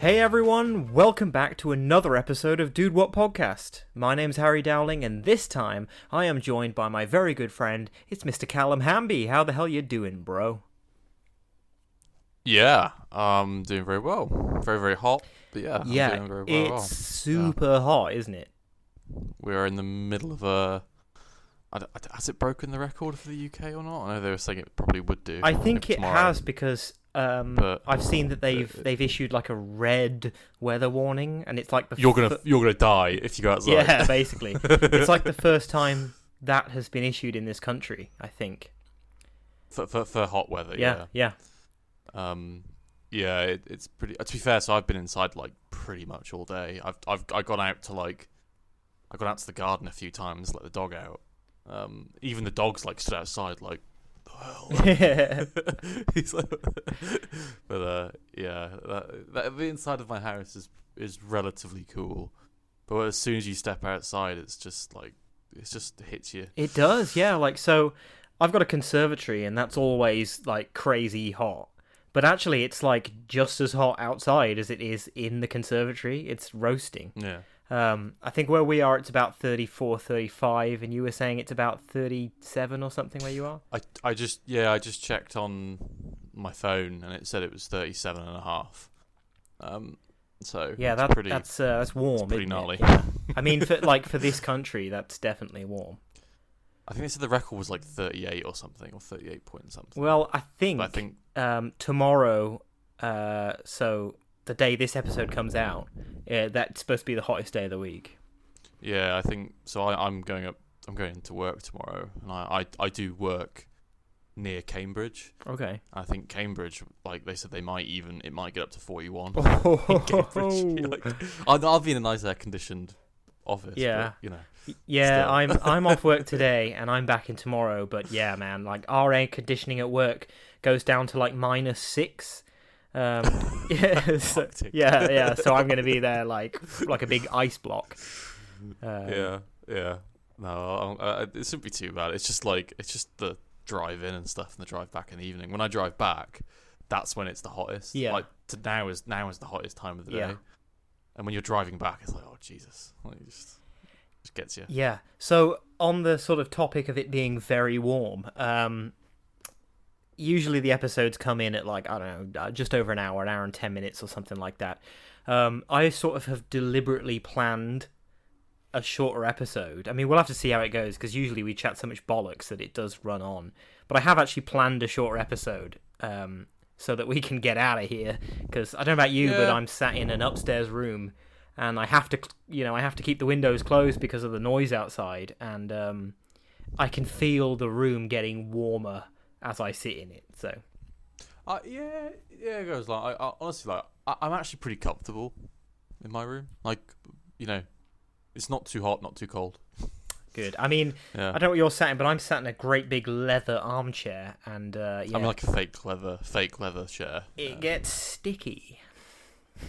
Hey everyone, welcome back to another episode of DudeWutPodcast. My name's Harry Dowling, and this time I am joined by my very good friend, it's Mr. Callum Hamby. How the hell you doing, bro? Yeah, doing very well. Very, very hot, but I'm doing very well. It's super hot, isn't it? We're in the middle of has it broken the record for the UK or not? I know they were saying it probably would do. I think it has because I've seen that they've issued like a red weather warning, and it's like you're gonna die if you go outside. Yeah, basically, it's like the first time that has been issued in this country, I think. For hot weather. Yeah. It's pretty. To be fair, so I've been inside like pretty much all day. I've gone out to the garden a few times, let the dog out. Even the dog's like stood outside like. He's like, but the inside of my house is relatively cool, but as soon as you step outside, it just hits you. It does, yeah. Like, so I've got a conservatory, and that's always like crazy hot. But actually, it's like just as hot outside as it is in the conservatory. It's roasting. Yeah. I think where we are, it's about 34, 35, and you were saying it's about 37 or something where you are? I just checked on my phone, and it said it was 37 and a half. So yeah, that's warm. It's pretty gnarly. Yeah. I mean, for this country, that's definitely warm. I think they said the record was like 38 or something, or 38 point something. Well, I think tomorrow, so the day this episode comes out, that's supposed to be the hottest day of the week. Yeah, I think so. I'm going to work tomorrow, and I do work near Cambridge. Okay. I think Cambridge, like they said, it might get up to 41. Oh. In Cambridge. I'll be in a nice air conditioned office. Yeah. But, yeah, still. I'm off work today, and I'm back in tomorrow. But yeah, man, like our air conditioning at work goes down to like -6. Yeah. So I'm gonna be there like a big ice block. Yeah. No, it shouldn't be too bad. It's just the drive in and stuff, and the drive back in the evening. When I drive back, that's when it's the hottest. Yeah. Like now is the hottest time of the day. Yeah. And when you're driving back, it's like, oh Jesus, like it just gets you. Yeah. So on the sort of topic of it being very warm, usually the episodes come in at like, I don't know, just over an hour and 10 minutes or something like that. I sort of have deliberately planned a shorter episode. I mean, we'll have to see how it goes, because usually we chat so much bollocks that it does run on. But I have actually planned a shorter episode so that we can get out of here, because I don't know about you, but I'm sat in an upstairs room, and I have to keep the windows closed because of the noise outside, and I can feel the room getting warmer as I sit in it. So it goes like I honestly, like I'm actually pretty comfortable in my room. Like, it's not too hot, not too cold. Good. I mean, I don't know what you're sat in, but I'm sat in a great big leather armchair, and I'm like a fake leather chair. It gets sticky.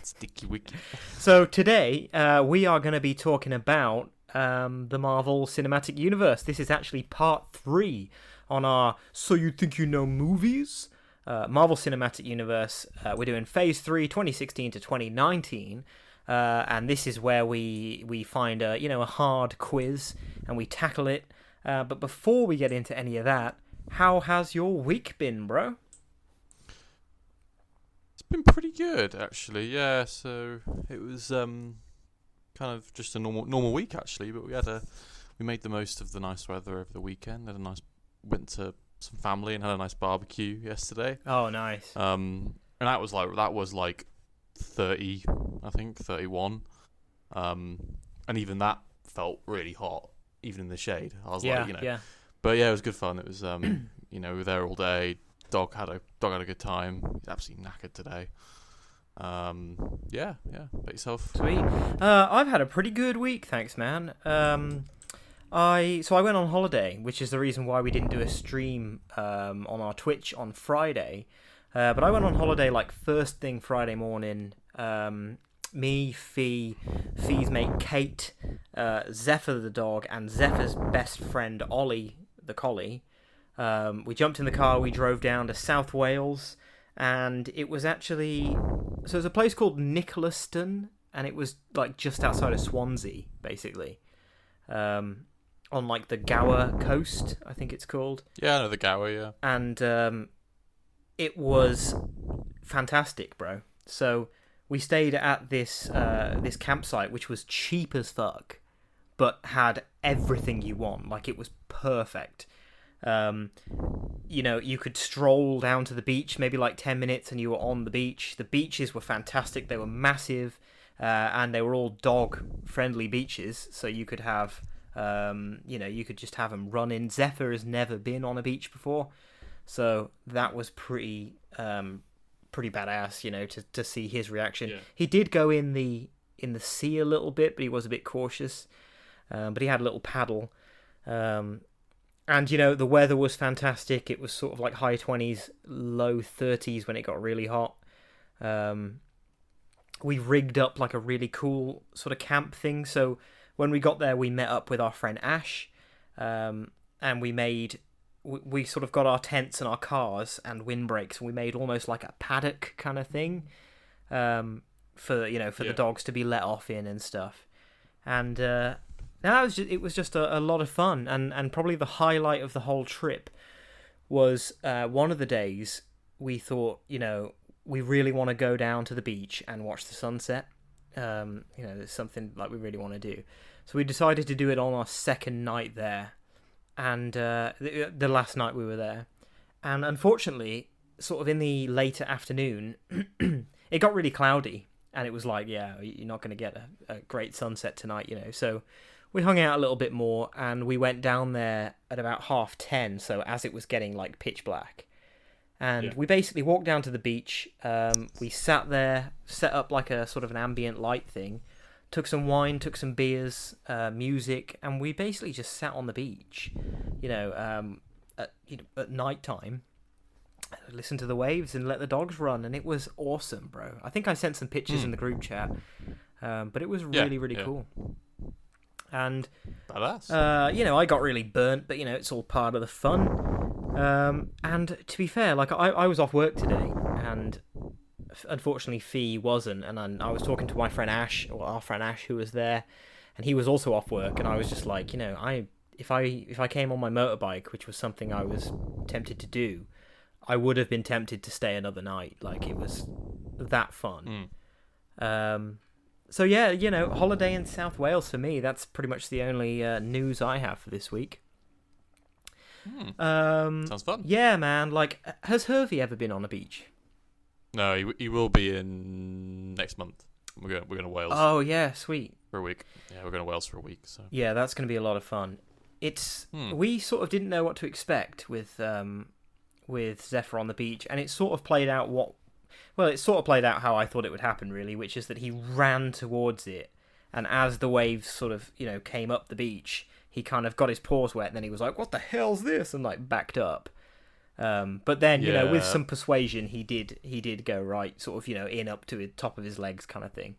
Sticky wicky. So today we are going to be talking about the Marvel Cinematic Universe. This is actually part 3 on our So You Think You Know movies. Marvel Cinematic Universe. We're doing Phase 3, 2016 to 2019. And this is where we find a hard quiz and we tackle it. But before we get into any of that, how has your week been, bro? It's been pretty good, actually. Yeah, so it was kind of just a normal week, actually. But we made the most of the nice weather over the weekend. Went to some family and had a nice barbecue yesterday. Oh, nice. And that was like 30, I think 31. And even that felt really hot, even in the shade. I was yeah. But yeah, it was good fun. It was we were there all day. Dog had a good time. He's absolutely knackered today. Yeah. Bet yourself. Sweet. I've had a pretty good week, thanks, man. I went on holiday, which is the reason why we didn't do a stream on our Twitch on Friday. But I went on holiday like first thing Friday morning. Me, Fee's mate Kate, Zephyr the dog, and Zephyr's best friend Ollie the collie. We jumped in the car, we drove down to South Wales, and it was actually so there's a place called Nicholaston, and it was like just outside of Swansea, basically, on like the Gower coast, I think it's called. Yeah, I know the Gower, yeah. And it was fantastic, bro. So we stayed at this this campsite, which was cheap as fuck, but had everything you want. Like, it was perfect. You know, you could stroll down to the beach, maybe like 10 minutes, and you were on the beach. The beaches were fantastic. They were massive, and they were all dog-friendly beaches, so you could have, you know, you could just have them run in. Zephyr has never been on a beach before, so that was pretty badass, you know, to see his reaction. Yeah. He did go in the sea a little bit, but he was a bit cautious. But he had a little paddle. And, you know, the weather was fantastic. It was sort of like high 20s, low 30s when it got really hot. We rigged up like a really cool sort of camp thing. So when we got there, we met up with our friend Ash. And we sort of got our tents and our cars and windbreaks. And we made almost like a paddock kind of thing for the dogs to be let off in and stuff. And it was just a lot of fun, and probably the highlight of the whole trip was one of the days we thought, you know, we really want to go down to the beach and watch the sunset. You know, it's something like we really want to do. So we decided to do it on our second night there, and the last night we were there. And unfortunately, sort of in the later afternoon, it got really cloudy, and it was like, yeah, you're not going to get a great sunset tonight, you know. So we hung out a little bit more, and we went down there at about 10:30, so as it was getting like pitch black. And we basically walked down to the beach. We sat there, set up like a sort of an ambient light thing, took some wine, took some beers, music, and we basically just sat on the beach, you know, at night time, listened to the waves and let the dogs run, and it was awesome, bro. I think I sent some pictures in the group chat, but it was really cool. And badass. you know, I got really burnt, but you know, it's all part of the fun. And to be fair, like I was off work today, and unfortunately Fee wasn't, and I was talking to my friend Ash, or our friend Ash, who was there, and he was also off work, and I was just like, you know, if I came on my motorbike, which was something I was tempted to do, I would have been tempted to stay another night. Like, it was that fun. So yeah, you know, holiday in South Wales for me. That's pretty much the only news I have for this week. Sounds fun. Yeah, man. Like, has Hervey ever been on a beach? No, he will be in next month. We're going to Wales. Oh yeah, sweet. For a week. Yeah, we're going to Wales for a week. So yeah, that's going to be a lot of fun. We sort of didn't know what to expect with Zephyr on the beach, and it sort of played out how I thought it would happen, really, which is that he ran towards it, and as the waves sort of, you know, came up the beach, he kind of got his paws wet, and then he was like, what the hell's this? And like backed up. But then, you know, with some persuasion, he did go right, sort of, you know, in up to the top of his legs kind of thing.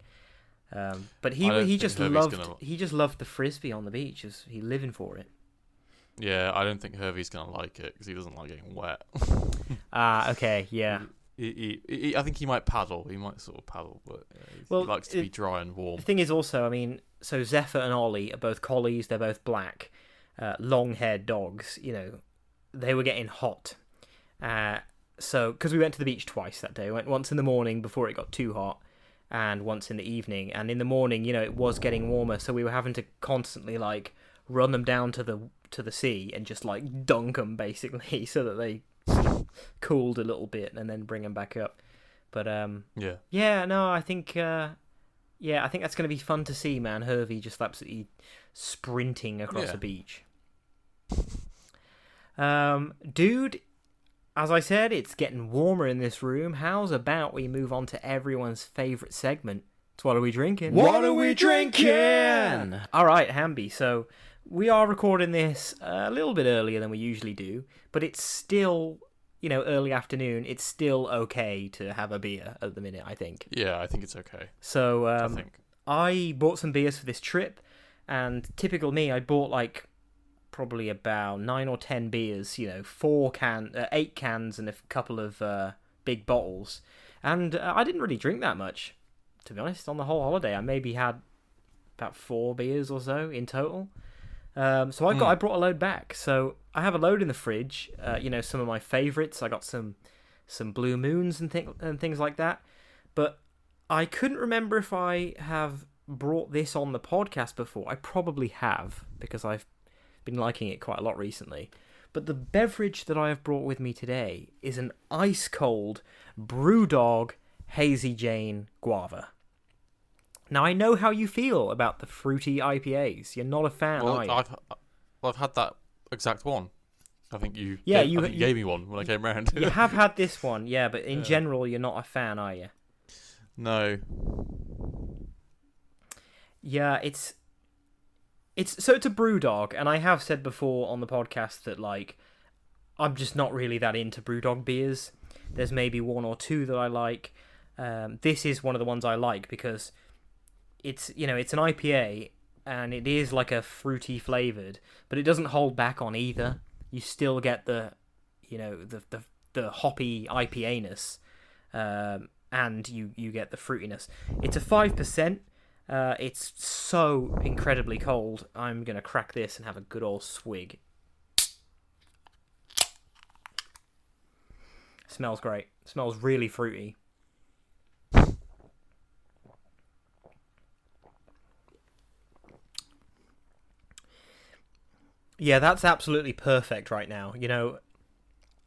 But he just loved the frisbee on the beach. He living for it. Yeah, I don't think Hervey's gonna like it because he doesn't like getting wet. Okay, yeah. I think he might paddle. He might sort of paddle, but he likes to be dry and warm. The thing is also, I mean, so Zephyr and Ollie are both collies. They're both black, long-haired dogs. You know, they were getting hot. So because we went to the beach twice that day. We went once in the morning before it got too hot, and once in the evening. And in the morning, you know, it was getting warmer, so we were having to constantly like run them down to the sea and just like dunk them basically, so that they cooled a little bit and then bring them back up. But I think that's going to be fun to see, man. Hervey just absolutely sprinting across the beach. Dude, as I said, it's getting warmer in this room. How's about we move on to everyone's favourite segment? It's What Are We Drinking? What are we drinking? All right, Hamby, so we are recording this a little bit earlier than we usually do, but it's still, you know, early afternoon. It's still okay to have a beer at the minute, I think. Yeah, I think it's okay. So I bought some beers for this trip, and typical me, I bought like probably about 9 or 10 beers, you know, 8 cans and a couple of big bottles, and I didn't really drink that much, to be honest. On the whole holiday, I maybe had about 4 beers or so in total. So I brought a load back. So I have a load in the fridge. Some of my favourites. I got some Blue Moons and things like that. But I couldn't remember if I have brought this on the podcast before. I probably have, because I've been liking it quite a lot recently. But the beverage that I have brought with me today is an ice cold Brewdog Hazy Jane Guava. Now, I know how you feel about the fruity IPAs. You're not a fan, are you? I've had that exact one. I think you gave me one when I came round. You have had this one, yeah, but in general, you're not a fan, are you? No. Yeah, it's a Brewdog, and I have said before on the podcast that, like, I'm just not really that into Brewdog beers. There's maybe 1 or 2 that I like. This is one of the ones I like because it's an IPA, and it is like a fruity flavored, but it doesn't hold back on either. You still get the hoppy IPA-ness, and you get the fruitiness. It's a 5%. It's so incredibly cold. I'm gonna crack this and have a good old swig. Smells great. Smells really fruity. Yeah, that's absolutely perfect right now.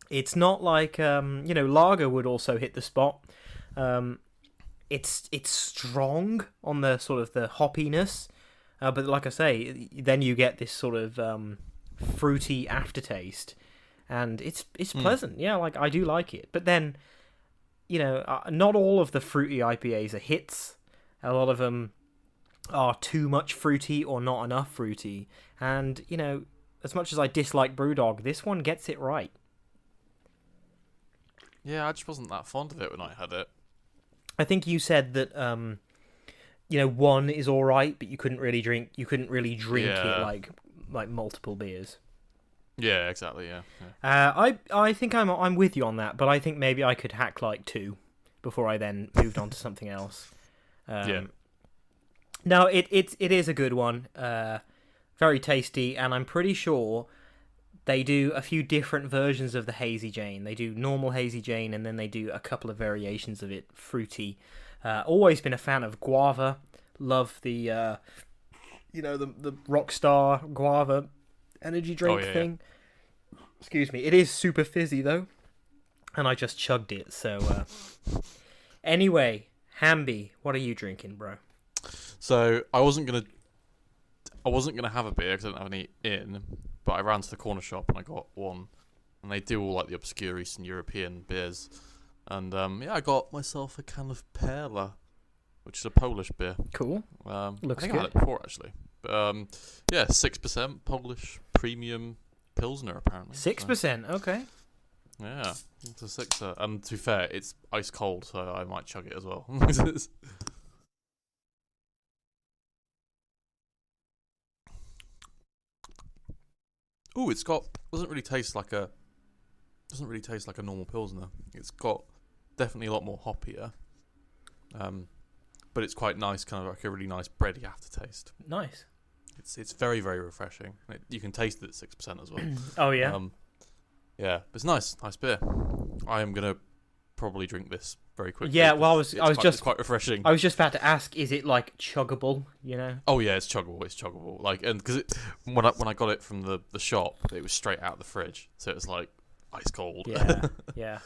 It's not like lager would also hit the spot. It's strong on the sort of the hoppiness, but like I say, then you get this sort of fruity aftertaste, and it's pleasant. Yeah, like I do like it. But then, not all of the fruity IPAs are hits. A lot of them are too much fruity or not enough fruity, and as much as I dislike Brewdog, this one gets it right. Yeah, I just wasn't that fond of it when I had it. I think you said that 1 is all right, but you couldn't really drink it like multiple beers. Yeah, exactly. Yeah. I think I'm with you on that, but I think maybe I could hack like 2 before I then moved on to something else. No, it is a good one. Very tasty, and I'm pretty sure they do a few different versions of the Hazy Jane. They do normal Hazy Jane, and then they do a couple of variations of it, fruity. Always been a fan of guava. Love the the Rockstar guava energy drink thing. Yeah. Excuse me. It is super fizzy though, and I just chugged it. So anyway, Hamby, what are you drinking, bro? So I wasn't gonna have a beer because I didn't have any in, but I ran to the corner shop and I got one, and they do all like the obscure Eastern European beers, and I got myself a can of Perla, which is a Polish beer. Cool. Looks I think good. I had it before actually, but 6% Polish premium Pilsner apparently. 6%, okay. Yeah, it's a 6er, and to be fair, it's ice cold, so I might chug it as well. Ooh, doesn't really taste like a normal Pilsner. It's got definitely a lot more hoppier, but it's quite nice, kind of like a really nice bready aftertaste. Nice. It's very, very refreshing. You can taste it at 6% as well. Oh yeah. Yeah, but it's nice beer. I am gonna probably drink this very quickly. Yeah, well, it's quite refreshing. I was just about to ask, is it like chuggable? Oh yeah, it's chuggable. Like, and because when I got it from the shop, it was straight out of the fridge, so it was like ice cold. Yeah.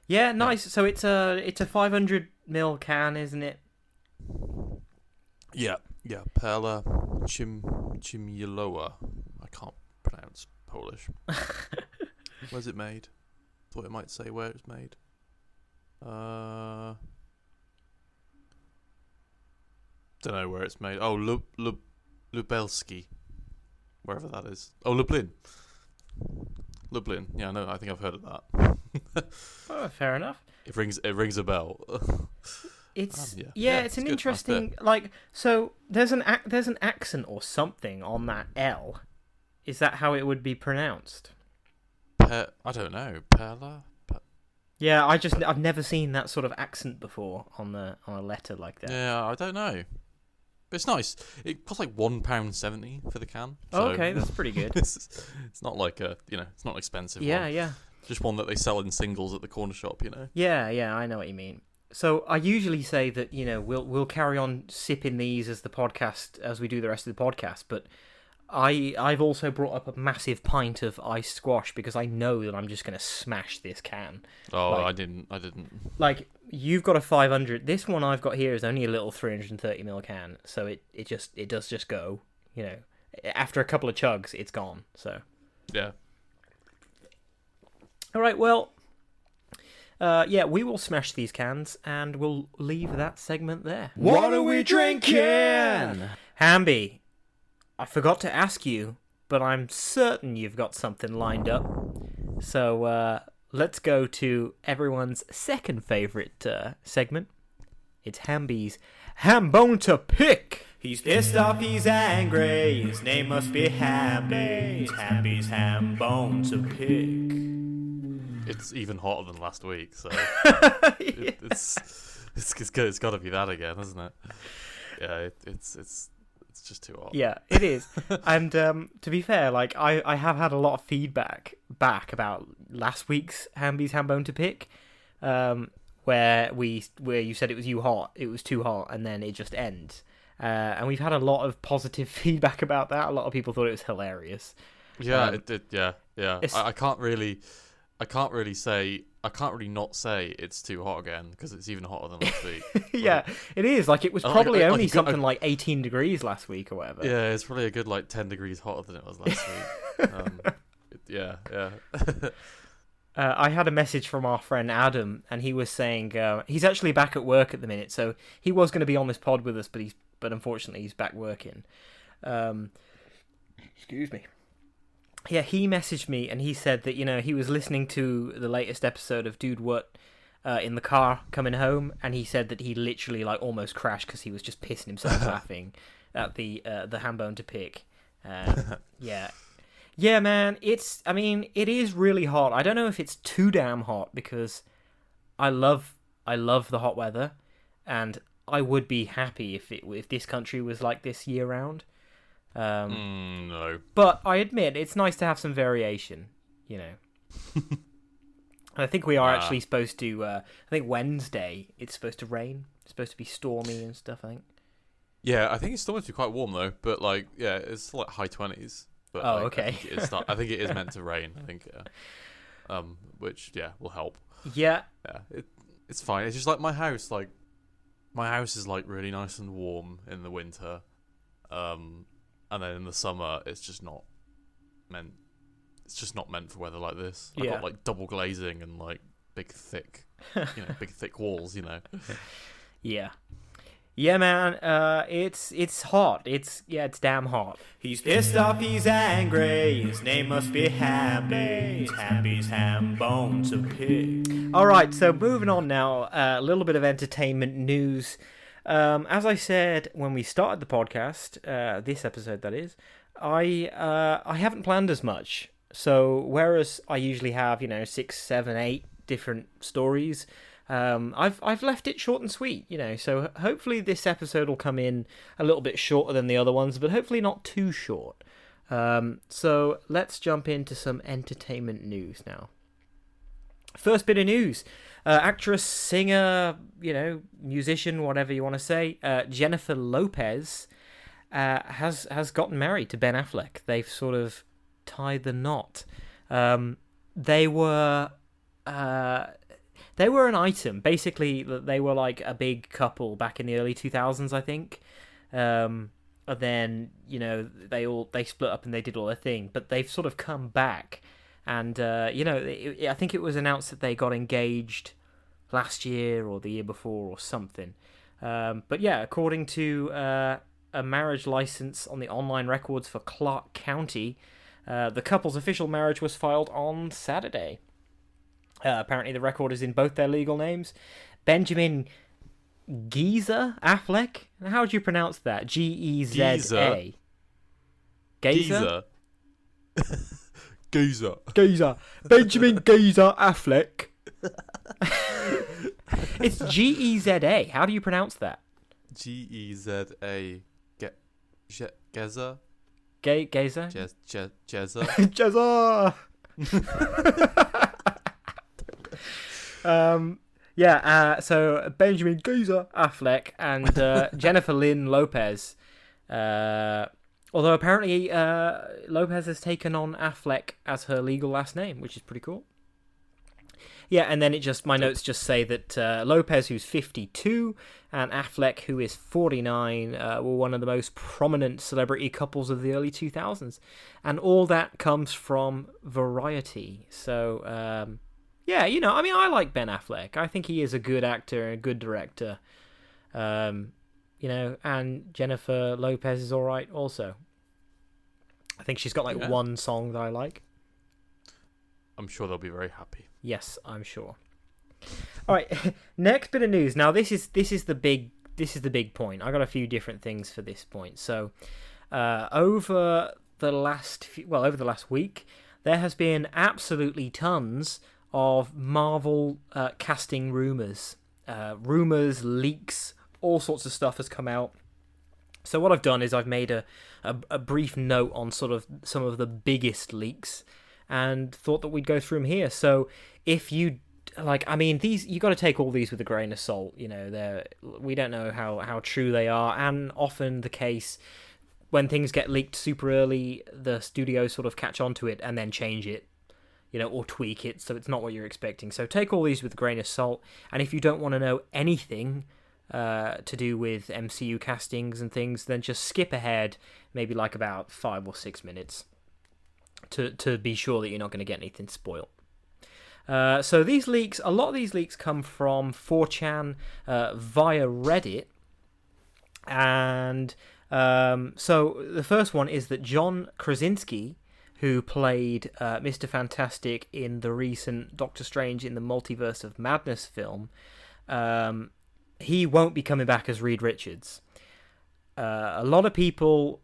Yeah, nice. So it's a 500ml can, isn't it? Yeah. Perla Chmielowna. I can't pronounce Polish. Where's it made? Thought it might say where it's made. Don't know where it's made. Oh, Lubelski, wherever that is. Oh, Lublin. Yeah, no, I think I've heard of that. Oh, fair enough. It rings a bell. It's it's an good. interesting so there's an accent or something on that L. Is that how it would be pronounced? I don't know. Perla. Yeah, I've never seen that sort of accent before on a letter like that. Yeah, I don't know. But it's nice. It costs like £1.70 for the can. Oh, So okay, that's pretty good. it's not like it's not an expensive Yeah, one. yeah. Just one that they sell in singles at the corner shop, Yeah, I know what you mean. So I usually say that, we'll carry on sipping these as we do the rest of the podcast, but I've also brought up a massive pint of iced squash because I know that I'm just going to smash this can. Oh, Like- I didn't. Like, you've got a 500. This one I've got here is only a little 330ml can, so it does just go. After a couple of chugs, it's gone. So Yeah. all right, well, we will smash these cans and we'll leave that segment there. What are we drinking? Hamby, I forgot to ask you, but I'm certain you've got something lined up. So let's go to everyone's second favourite segment. It's Hamby's Ham Bone to Pick. He's pissed off, he's angry, his name must be Hamby. It's Hamby's ham bone to pick. It's even hotter than last week, so it's got to be that again, isn't it? Yeah, it's just too hot. Yeah, it is. And to be fair, like I have had a lot of feedback back about last week's Hamby's Ham Bone to Pick, where you said it was too hot, and then it just ends. And we've had a lot of positive feedback about that. A lot of people thought it was hilarious. Yeah, Yeah. I can't really not say it's too hot again because it's even hotter than last week. Yeah, it is. Like, it was probably only something like 18 degrees last week or whatever. Yeah, it's probably a good 10 degrees hotter than it was last week. Yeah. I had a message from our friend Adam, and he was saying he's actually back at work at the minute, so he was going to be on this pod with us, but unfortunately he's back working. Excuse me. Yeah, he messaged me and he said that he was listening to the latest episode of Dude What in the car coming home, and he said that he literally almost crashed because he was just pissing himself laughing at the ham bone to pick. Yeah, man, it is really hot. I don't know if it's too damn hot because I love the hot weather, and I would be happy if this country was like this year round. No. But I admit it's nice to have some variation, I think we are actually supposed to. I think Wednesday it's supposed to rain. It's supposed to be stormy and stuff. I think. Yeah, I think it's still meant to be quite warm though. But it's high 20s. But, okay. I think it is meant to rain. I think, which will help. Yeah. Yeah, it's fine. It's just like my house. My house is really nice and warm in the winter, and then in the summer it's just not meant. It's just not meant for weather like this. I've got double glazing and big thick, big thick walls. Yeah. Yeah, man. It's hot. It's damn hot. He's pissed off, he's angry, his name must be Hamby. It's Hamby's ham bone to pick. All right, so moving on now. A little bit of entertainment news. As I said when we started the podcast, this episode that is, I haven't planned as much. So whereas I usually have 6, 7, 8 different stories, I've left it short and sweet, so hopefully this episode will come in a little bit shorter than the other ones, but hopefully not too short. So let's jump into some entertainment news now. First bit of news. Actress, singer, musician, whatever you want to say, Jennifer Lopez has gotten married to Ben Affleck. They've sort of tied the knot. They were an item. Basically, they were a big couple back in the early 2000s, I think. And then, they split up and they did all their thing. But they've sort of come back. And, I think it was announced that they got engaged last year or the year before or something. But yeah, according to a marriage license on the online records for Clark County, the couple's official marriage was filed on Saturday. Apparently the record is in both their legal names. Benjamin Geza Affleck? How would you pronounce that? Geza. Geza? Geza. Geza. Benjamin Geza Affleck. It's Geza. How do you pronounce that? Geza. Geza. Geza. Jezza. Jezza. So Benjamin Geza Affleck and Jennifer Lynn Lopez. Although apparently Lopez has taken on Affleck as her legal last name, which is pretty cool. Yeah, and then my notes just say that Lopez, who's 52, and Affleck, who is 49, were one of the most prominent celebrity couples of the early 2000s. And all that comes from Variety. So, yeah, I like Ben Affleck. I think he is a good actor and a good director. And Jennifer Lopez is all right also. I think she's got one song that I like. I'm sure they'll be very happy. Yes, I'm sure. All right, next bit of news. Now this is the big point. I got a few different things for this point. So, over the last week, there has been absolutely tons of Marvel casting rumors, leaks, all sorts of stuff has come out. So what I've done is I've made a brief note on sort of some of the biggest leaks, and thought that we'd go through them here. So if you these, you got to take all these with a grain of salt. We don't know how true they are, and often the case when things get leaked super early, the studios sort of catch on to it and then change it, or tweak it so it's not what you're expecting. So take all these with a grain of salt, and if you don't want to know anything to do with MCU castings and things, then just skip ahead maybe about 5 or 6 minutes to be sure that you're not going to get anything spoiled. So a lot of these leaks come from 4chan via Reddit, and so the first one is that John Krasinski, who played Mr. Fantastic in the recent Doctor Strange in the Multiverse of Madness film, he won't be coming back as Reed Richards. A lot of people,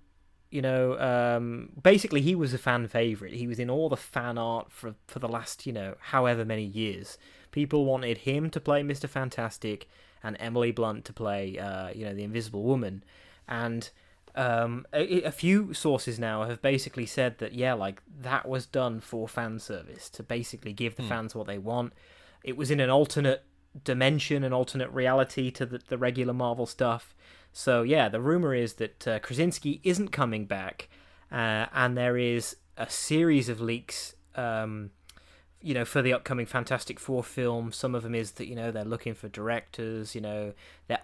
basically he was a fan favorite. He was in all the fan art for the last, however many years. People wanted him to play Mr. Fantastic and Emily Blunt to play, the Invisible Woman. And a few sources now have basically said that, that was done for fan service, to basically give the fans what they want. It was in an alternate dimension, an alternate reality to the regular Marvel stuff. So yeah, the rumor is that Krasinski isn't coming back, and there is a series of leaks, for the upcoming Fantastic Four film. Some of them is that they're looking for directors, they're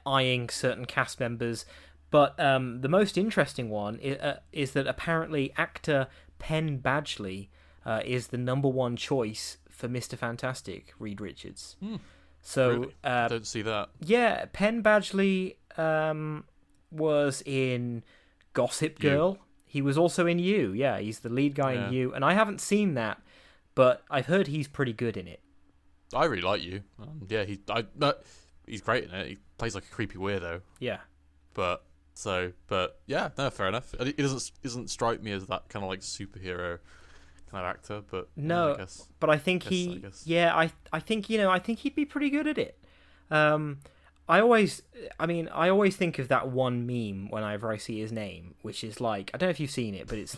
eyeing certain cast members. But the most interesting one is that apparently actor Penn Badgley is the number one choice for Mr. Fantastic, Reed Richards. So really? Don't see that. Yeah, Penn Badgley was in Gossip Girl. You. He was also in You. Yeah, he's the lead guy in You, and I haven't seen that, but I've heard he's pretty good in it. I really like You. He's great in it. He plays like a creepy weirdo. Yeah. But yeah, no, fair enough. It doesn't strike me as that kind of superhero kind of actor, but no, I guess, but I think I think he'd be pretty good at it. I always think of that one meme whenever I see his name, which is I don't know if you've seen it, but it's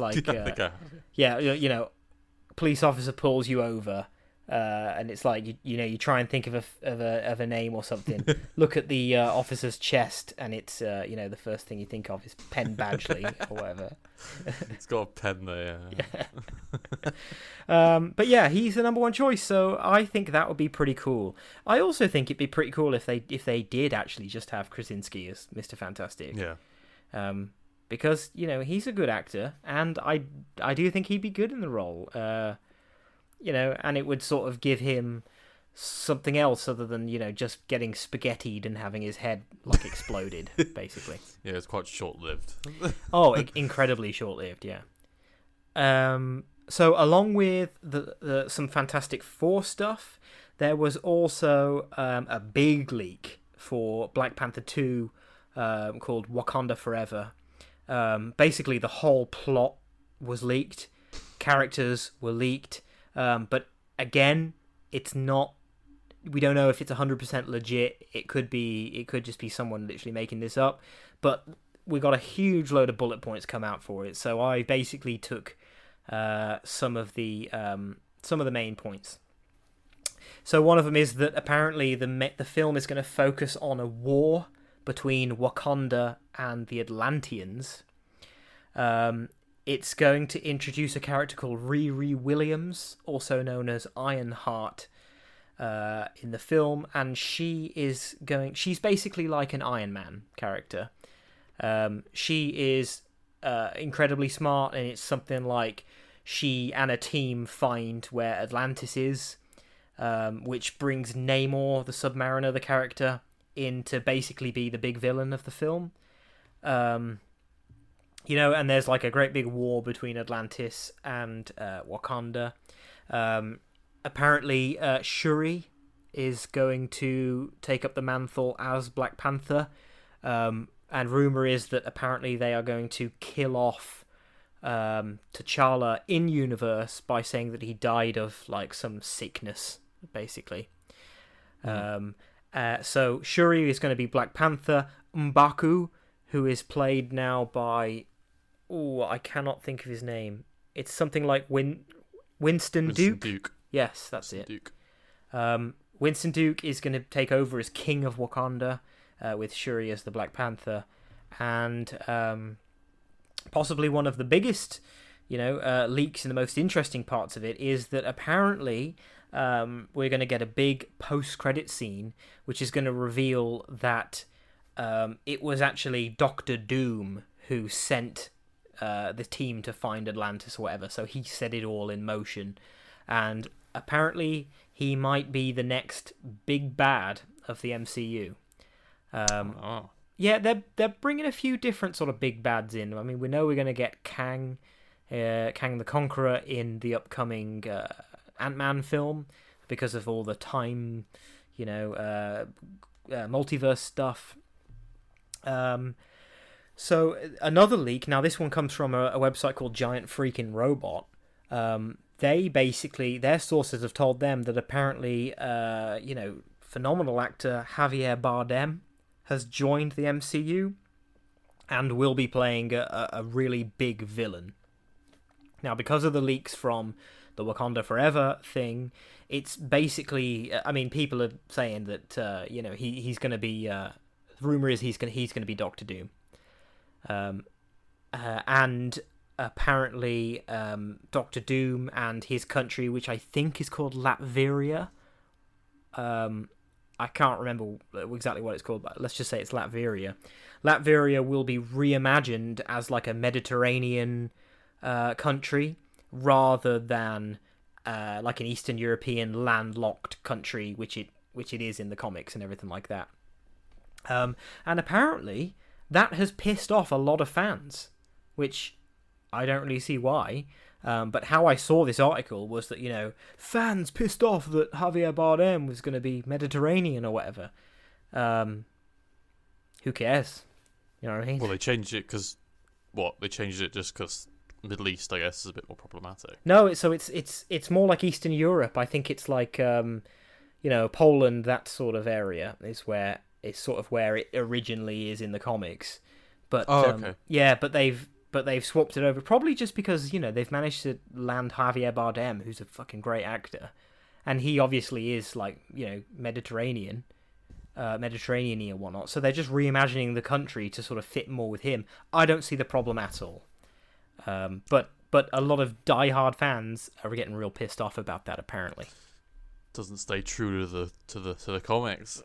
police officer pulls you over, and it's you try and think of a name or something. Look at the officer's chest, and it's the first thing you think of is Penn Badgley or whatever. It's got a pen there. Yeah. But yeah, he's the number one choice, so I think that would be pretty cool. I also think it'd be pretty cool if they did actually just have Krasinski as Mr. Fantastic. Yeah. Because he's a good actor, and I do think he'd be good in the role. And it would sort of give him something else other than just getting spaghettied and having his head exploded, basically. Yeah, it's quite short-lived. Oh, incredibly short-lived, yeah. So along with the some Fantastic Four stuff, there was also a big leak for Black Panther 2 called Wakanda Forever. Basically, the whole plot was leaked. Characters were leaked. But again, it's not we don't know if it's 100% legit. It could just be someone literally making this up. But we got a huge load of bullet points come out for it. So I basically took some of the main points. So one of them is that apparently the film is going to focus on a war between Wakanda and the Atlanteans. It's going to introduce a character called Riri Williams, also known as Ironheart, in the film, and she's basically like an Iron Man character. She is incredibly smart, and it's something like she and a team find where Atlantis is, which brings Namor, the Submariner, the character, in to basically be the big villain of the film. And there's like a great big war between Atlantis and Wakanda. Apparently, Shuri is going to take up the mantle as Black Panther. And rumor is that apparently they are going to kill off T'Challa in universe by saying that he died of like some sickness, basically. So Shuri is going to be Black Panther. M'Baku, who is played now by... I cannot think of his name. It's something like Winston Duke. Yes, that's it. Duke. Winston Duke is going to take over as King of Wakanda, with Shuri as the Black Panther. And possibly one of the biggest, leaks and the most interesting parts of it is that apparently we're going to get a big post-credit scene, which is going to reveal that it was actually Doctor Doom who sent the team to find Atlantis or whatever. So he set it all in motion. And apparently he might be the next big bad of the MCU. Yeah, they're bringing a few different sort of big bads in. I mean, we know we're going to get Kang the Conqueror in the upcoming Ant-Man film because of all the time, multiverse stuff. So another leak, now this one comes from a website called Giant Freaking Robot. Their sources have told them that apparently, phenomenal actor Javier Bardem has joined the MCU and will be playing a really big villain. Now, because of the leaks from the Wakanda Forever thing, it's basically, people are saying that, he's going to be, the rumor is he's going to be Doctor Doom. And apparently Doctor Doom and his country, which I think is called Latveria, I can't remember exactly what it's called, but let's just say it's Latveria. Latveria will be reimagined as like a Mediterranean country rather than like an Eastern European landlocked country, which it is in the comics and everything like that. And apparently that has pissed off a lot of fans, which I don't really see why. But how I saw this article was that, fans pissed off that Javier Bardem was going to be Mediterranean or whatever. Who cares? You know what I mean? Well, they changed it because... What? They changed it just because Middle East, I guess, is a bit more problematic. No, so it's more like Eastern Europe. I think it's like, Poland, that sort of area is where it originally is in the comics. But okay. Yeah, but they've swapped it over, probably just because, they've managed to land Javier Bardem, who's a fucking great actor. And he obviously is, like, Mediterranean and whatnot. So they're just reimagining the country to sort of fit more with him. I don't see the problem at all. But a lot of diehard fans are getting real pissed off about that, apparently. Doesn't stay true to the comics.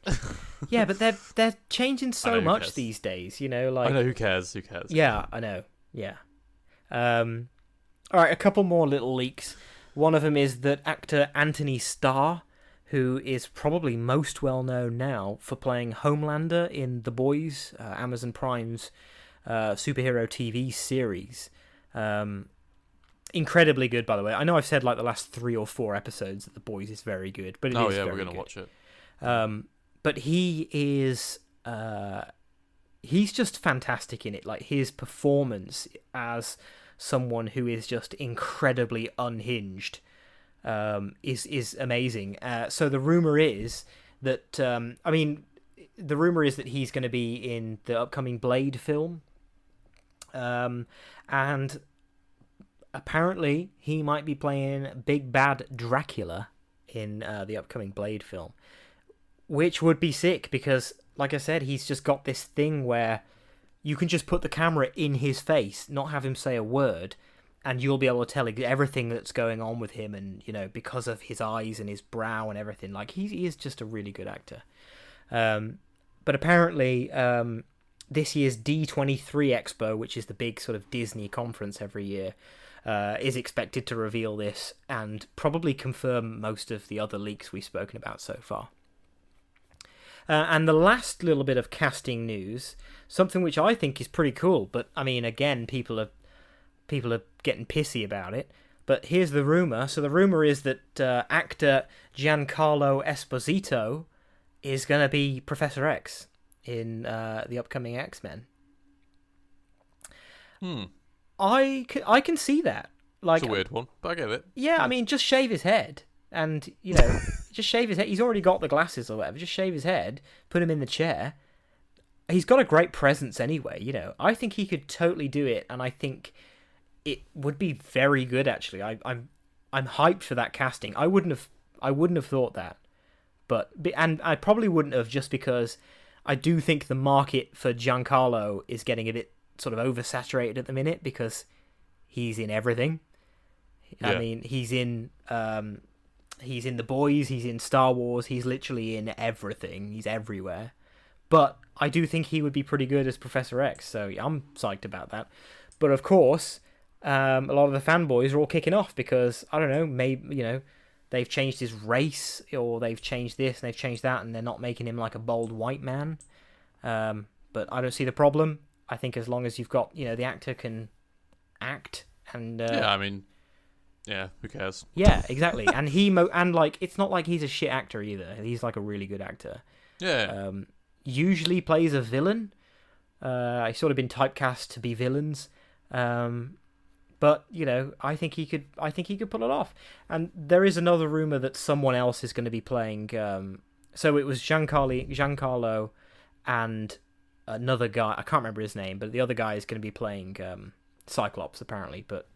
Yeah, but they're changing so much these days, like... I know, who cares? Yeah, I know. Yeah. All right, a couple more little leaks. One of them is that actor Anthony Starr, who is probably most well known now for playing Homelander in The Boys, Amazon Prime's superhero TV series. Incredibly good, by the way. I know I've said like the last 3 or 4 episodes that The Boys is very good, but it is very we're gonna good. watch it. But he is... he's just fantastic in it. Like, his performance as someone who is just incredibly unhinged is amazing. So the rumor is that the rumor is that he's going to be in the upcoming Blade film, and apparently he might be playing Big Bad Dracula in the upcoming Blade film, which would be sick because, like I said, he's just got this thing where you can just put the camera in his face, not have him say a word, and you'll be able to tell everything that's going on with him, and because of his eyes and his brow and everything. Like he is just a really good actor. But apparently, this year's D23 Expo, which is the big sort of Disney conference every year, is expected to reveal this and probably confirm most of the other leaks we've spoken about so far. And the last little bit of casting news, something which I think is pretty cool, but I mean, again, people are getting pissy about it. But here's the rumor. So the rumor is that actor Giancarlo Esposito is going to be Professor X in the upcoming X-Men. I can see that. Like, it's a weird one, but I get it. Yeah, I mean, just shave his head. And, just shave his head. He's already got the glasses or whatever. Just shave his head, put him in the chair. He's got a great presence anyway, I think he could totally do it, and I think it would be very good, actually. I'm hyped for that casting. I wouldn't have thought that. And I probably wouldn't have, just because I do think the market for Giancarlo is getting a bit sort of oversaturated at the minute because he's in everything. Yeah. I mean, he's in The Boys, he's in Star Wars, he's literally in everything. He's everywhere. But I do think he would be pretty good as Professor X, so I'm psyched about that. But of course, a lot of the fanboys are all kicking off because, I don't know, maybe, they've changed his race, or they've changed this and they've changed that, and they're not making him like a bald white man. But I don't see the problem. I think as long as you've got, the actor can act and... yeah, who cares? Yeah, exactly. And it's not like he's a shit actor either. He's like a really good actor. Yeah. Usually plays a villain. He's sort of been typecast to be villains. But I think he could pull it off. And there is another rumor that someone else is going to be playing. So it was Giancarlo and another guy. I can't remember his name, but the other guy is going to be playing Cyclops apparently. But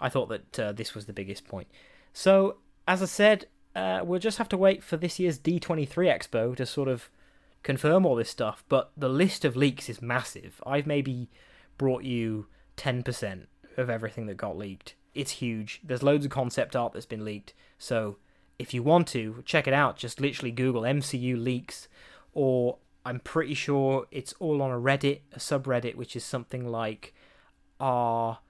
I thought that this was the biggest point. So as I said, we'll just have to wait for this year's D23 Expo to sort of confirm all this stuff. But the list of leaks is massive. I've maybe brought you 10% of everything that got leaked. It's huge. There's loads of concept art that's been leaked. So if you want to check it out, just literally Google MCU leaks, or I'm pretty sure it's all on a subreddit, which is something like our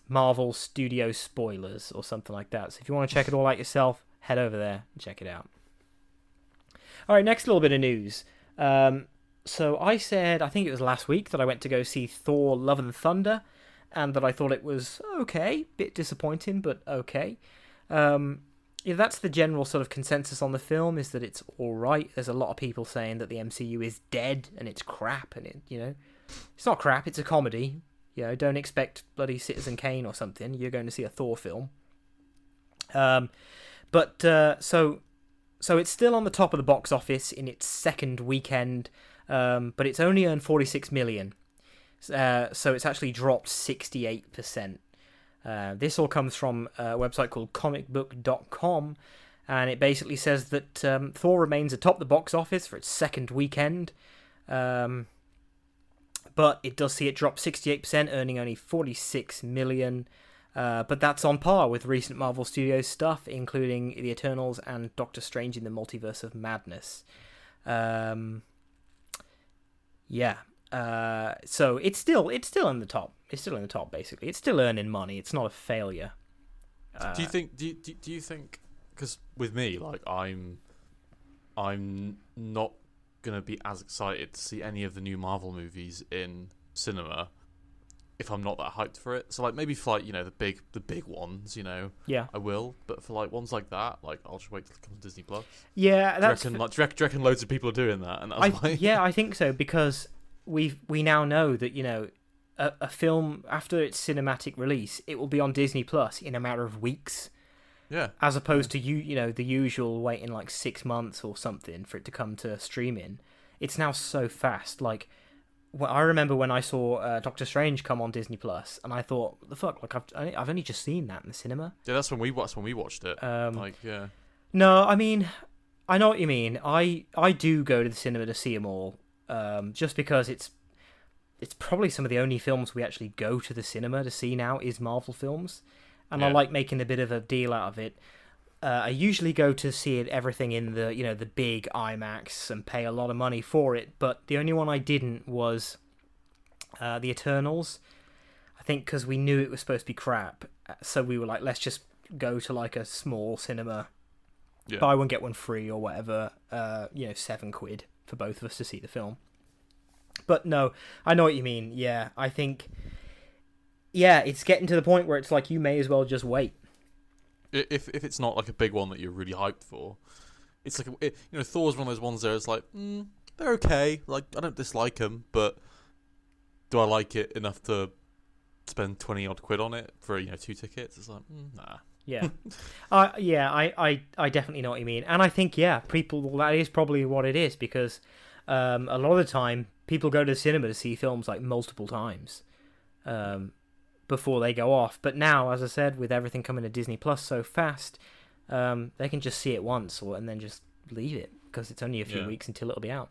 Marvel Studio spoilers or something like that. So if you want to check it all out yourself, head over there and check it out. All right, next little bit of news. So I said, I think it was last week, that I went to go see Thor: Love and Thunder, and that I thought it was okay, bit disappointing, but okay. That's the general sort of consensus on the film, is that it's all right. There's a lot of people saying that the MCU is dead and it's crap, and it's not crap. It's a comedy. Don't expect bloody Citizen Kane or something. You're going to see a Thor film. So it's still on the top of the box office in its second weekend. But it's only earned 46 million. So it's actually dropped 68%. This all comes from a website called comicbook.com, and it basically says that Thor remains atop the box office for its second weekend. But it does see it drop 68%, earning only 46 million. But that's on par with recent Marvel Studios stuff, including The Eternals and Doctor Strange in the Multiverse of Madness. So it's still in the top. It's still in the top, basically. It's still earning money. It's not a failure. Do you think? Because with me, like I'm not gonna be as excited to see any of the new Marvel movies in cinema if I'm not that hyped for it. So like maybe for like the big ones, yeah, I will. But for like ones like that, like I'll just wait till it comes to Disney Plus. Yeah, do you reckon loads of people are doing that? And that's why. Yeah, I think so, because we now know that a film after its cinematic release, it will be on Disney Plus in a matter of weeks. Yeah. As opposed to the usual waiting like 6 months or something for it to come to streaming. It's now so fast. Like, I remember when I saw Doctor Strange come on Disney Plus, and I thought, the fuck, like I've only just seen that in the cinema. Yeah, that's when we watched it. Yeah. No, I mean, I know what you mean. I do go to the cinema to see them all, just because it's probably some of the only films we actually go to the cinema to see now is Marvel films, and I like making a bit of a deal out of it. I usually go to see everything in the big IMAX and pay a lot of money for it, but the only one I didn't was the Eternals. I think because we knew it was supposed to be crap, so we were like, let's just go to like a small cinema, buy one get one free or whatever. £7 for both of us to see the film. But no, I know what you mean. Yeah, I think, it's getting to the point where it's like you may as well just wait. If it's not like a big one that you're really hyped for, it's like Thor's one of those ones there. It's like they're okay. Like, I don't dislike them, but do I like it enough to spend 20 odd quid on it for 2 tickets? It's like nah. Yeah, I definitely know what you mean, and I think people, that is probably what it is, because a lot of the time people go to the cinema to see films like multiple times before they go off. But now, as I said, with everything coming to Disney Plus so fast, they can just see it once and then just leave it, because it's only a few weeks until it'll be out.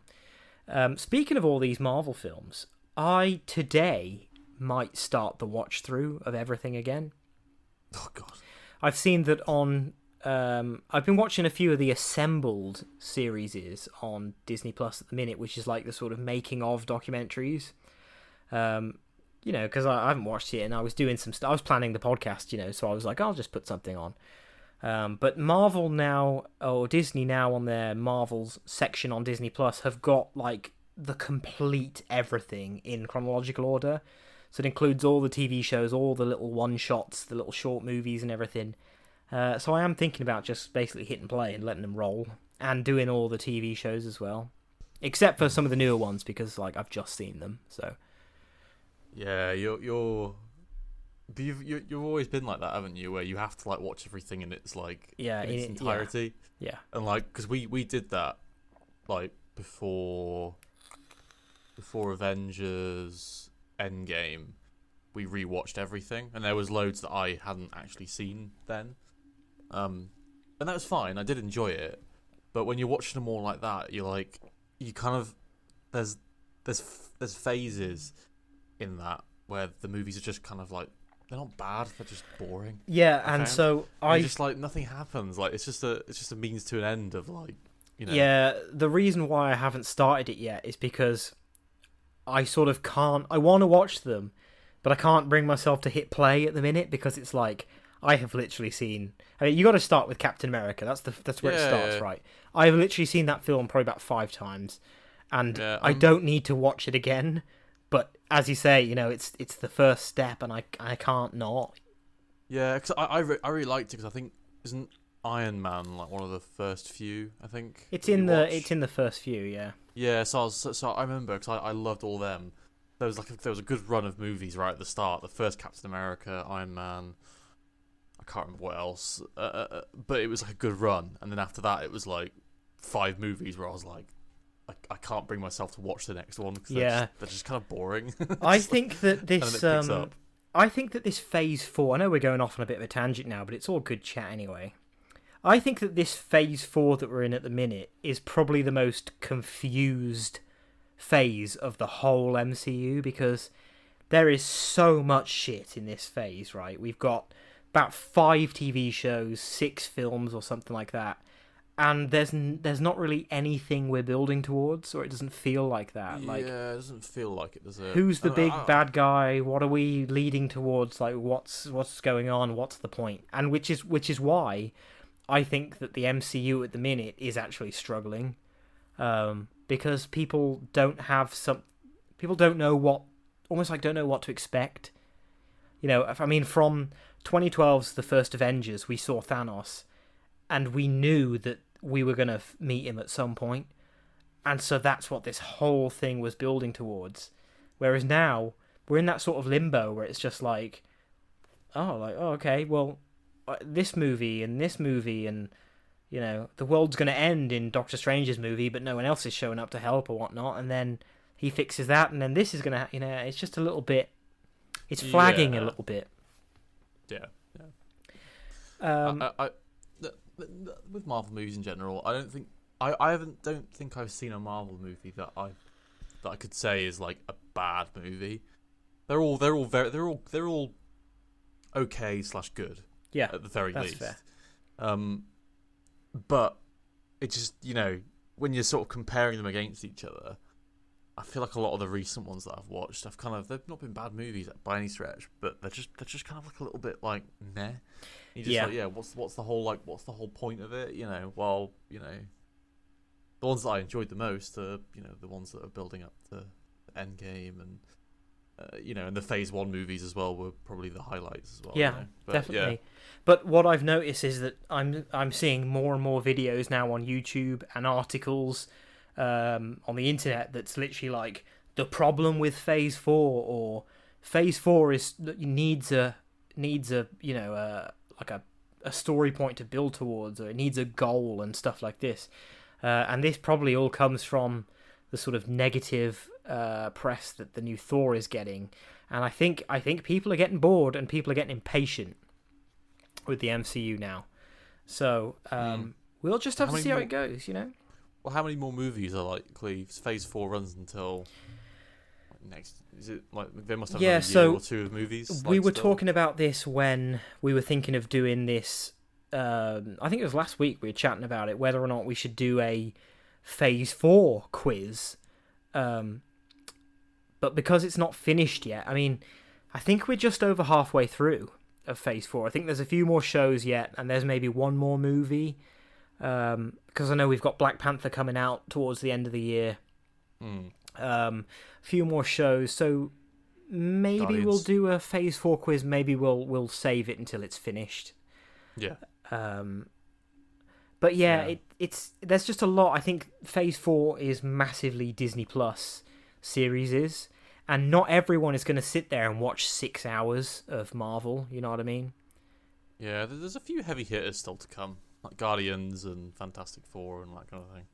Speaking of all these Marvel films, I today might start the watch through of everything again. Oh god. I've seen that on. I've been watching a few of the assembled series on Disney Plus at the minute, which is like the sort of making of documentaries. Because I haven't watched it, and I was doing some stuff. I was planning the podcast, so I was like, I'll just put something on. But Marvel now, or Disney now, on their Marvel's section on Disney Plus, have got like the complete everything in chronological order. So it includes all the TV shows, all the little one-shots, the little short movies and everything. So I am thinking about just basically hitting play and letting them roll, and doing all the TV shows as well. Except for some of the newer ones, because like I've just seen them, so... Yeah, you've always been like that, haven't you? Where you have to like watch everything in its like in its entirety. Yeah. And like, because we did that like before Avengers Endgame, we rewatched everything, and there was loads that I hadn't actually seen then. And that was fine. I did enjoy it, but when you're watching them all like that, you kind of there's phases in that where the movies are just kind of like, they're not bad, they're just boring. Yeah, and so I just like nothing happens. Like it's just a means to an end of like, Yeah, the reason why I haven't started it yet is because I sort of can't. I want to watch them, but I can't bring myself to hit play at the minute, because it's like I have literally seen. I mean, you got to start with Captain America. That's where it starts, right? I've literally seen that film probably about 5 times, and I don't need to watch it again. But as you say, it's the first step, and I can't not. Yeah, because I really liked it, because I think, isn't Iron Man like one of the first few? I think it's in the first few, yeah. Yeah, so I remember, because I loved all them. There was a good run of movies right at the start. The first Captain America, Iron Man. I can't remember what else, but it was like a good run. And then after that, it was like 5 movies where I was like, I can't bring myself to watch the next one, because they're just kind of boring. I think that this I think that this phase 4, I know we're going off on a bit of a tangent now, but it's all good chat anyway. I think that this phase 4 that we're in at the minute is probably the most confused phase of the whole MCU, because there is so much shit in this phase, right? We've got about 5 TV shows, 6 films or something like that. And there's not really anything we're building towards, or it doesn't feel like that. Yeah, like, it doesn't feel like it, does it? Who's the big bad guy? What are we leading towards? Like, what's going on? What's the point? And which is why I think that the MCU at the minute is actually struggling, because people don't know what to expect. From 2012's The First Avengers, we saw Thanos, and we knew that we were going to meet him at some point. And so that's what this whole thing was building towards. Whereas now, we're in that sort of limbo where it's just like, okay, well, this movie and this movie, and you know the world's going to end in Doctor Strange's movie, but no one else is showing up to help or whatnot, and then he fixes that, and then this is going to, you know, it's just a little bit, it's flagging a little bit. Yeah. I with Marvel movies in general, I don't think I've seen a Marvel movie that I could say is like a bad movie. They're all okay / good. Yeah, at the very least. Fair. But it just, you know, when you're sort of comparing them against each other, I feel like a lot of the recent ones that I've watched, they've not been bad movies by any stretch, but they're just kind of like a little bit like meh. You just like, what's the whole point of it? You know, while, you know, the ones that I enjoyed the most are, you know, the ones that are building up the end game, and you know, and the Phase 1 movies as well were probably the highlights as well. Yeah, you know? But, definitely. Yeah. But what I've noticed is that I'm seeing more and more videos now on YouTube and articles on the internet that's literally like the problem with Phase 4, or Phase 4 needs a you know like a story point to build towards, or it needs a goal and stuff like this. And this probably all comes from the sort of negative press that the new Thor is getting, and I think people are getting bored and people are getting impatient with the MCU now. So we'll just have to see how it goes, you know. Well, how many more movies are likely? Phase 4 runs until next. Is it like they must have another year or two of movies? We were talking about this when we were thinking of doing this. I think it was last week we were chatting about it, whether or not we should do a Phase 4 quiz. But because it's not finished yet, I mean, I think we're just over halfway through of Phase 4. I think there's a few more shows yet, and there's maybe one more movie. Because I know we've got Black Panther coming out towards the end of the year. A few more shows, so maybe Guardians. we'll do a Phase 4 quiz. Maybe we'll save it until it's finished. Yeah. But yeah, it's there's just a lot. I think Phase 4 is massively Disney Plus series, and not everyone is going to sit there and watch 6 hours of Marvel. You know what I mean? Yeah, there's a few heavy hitters still to come, like Guardians and Fantastic Four and that kind of thing.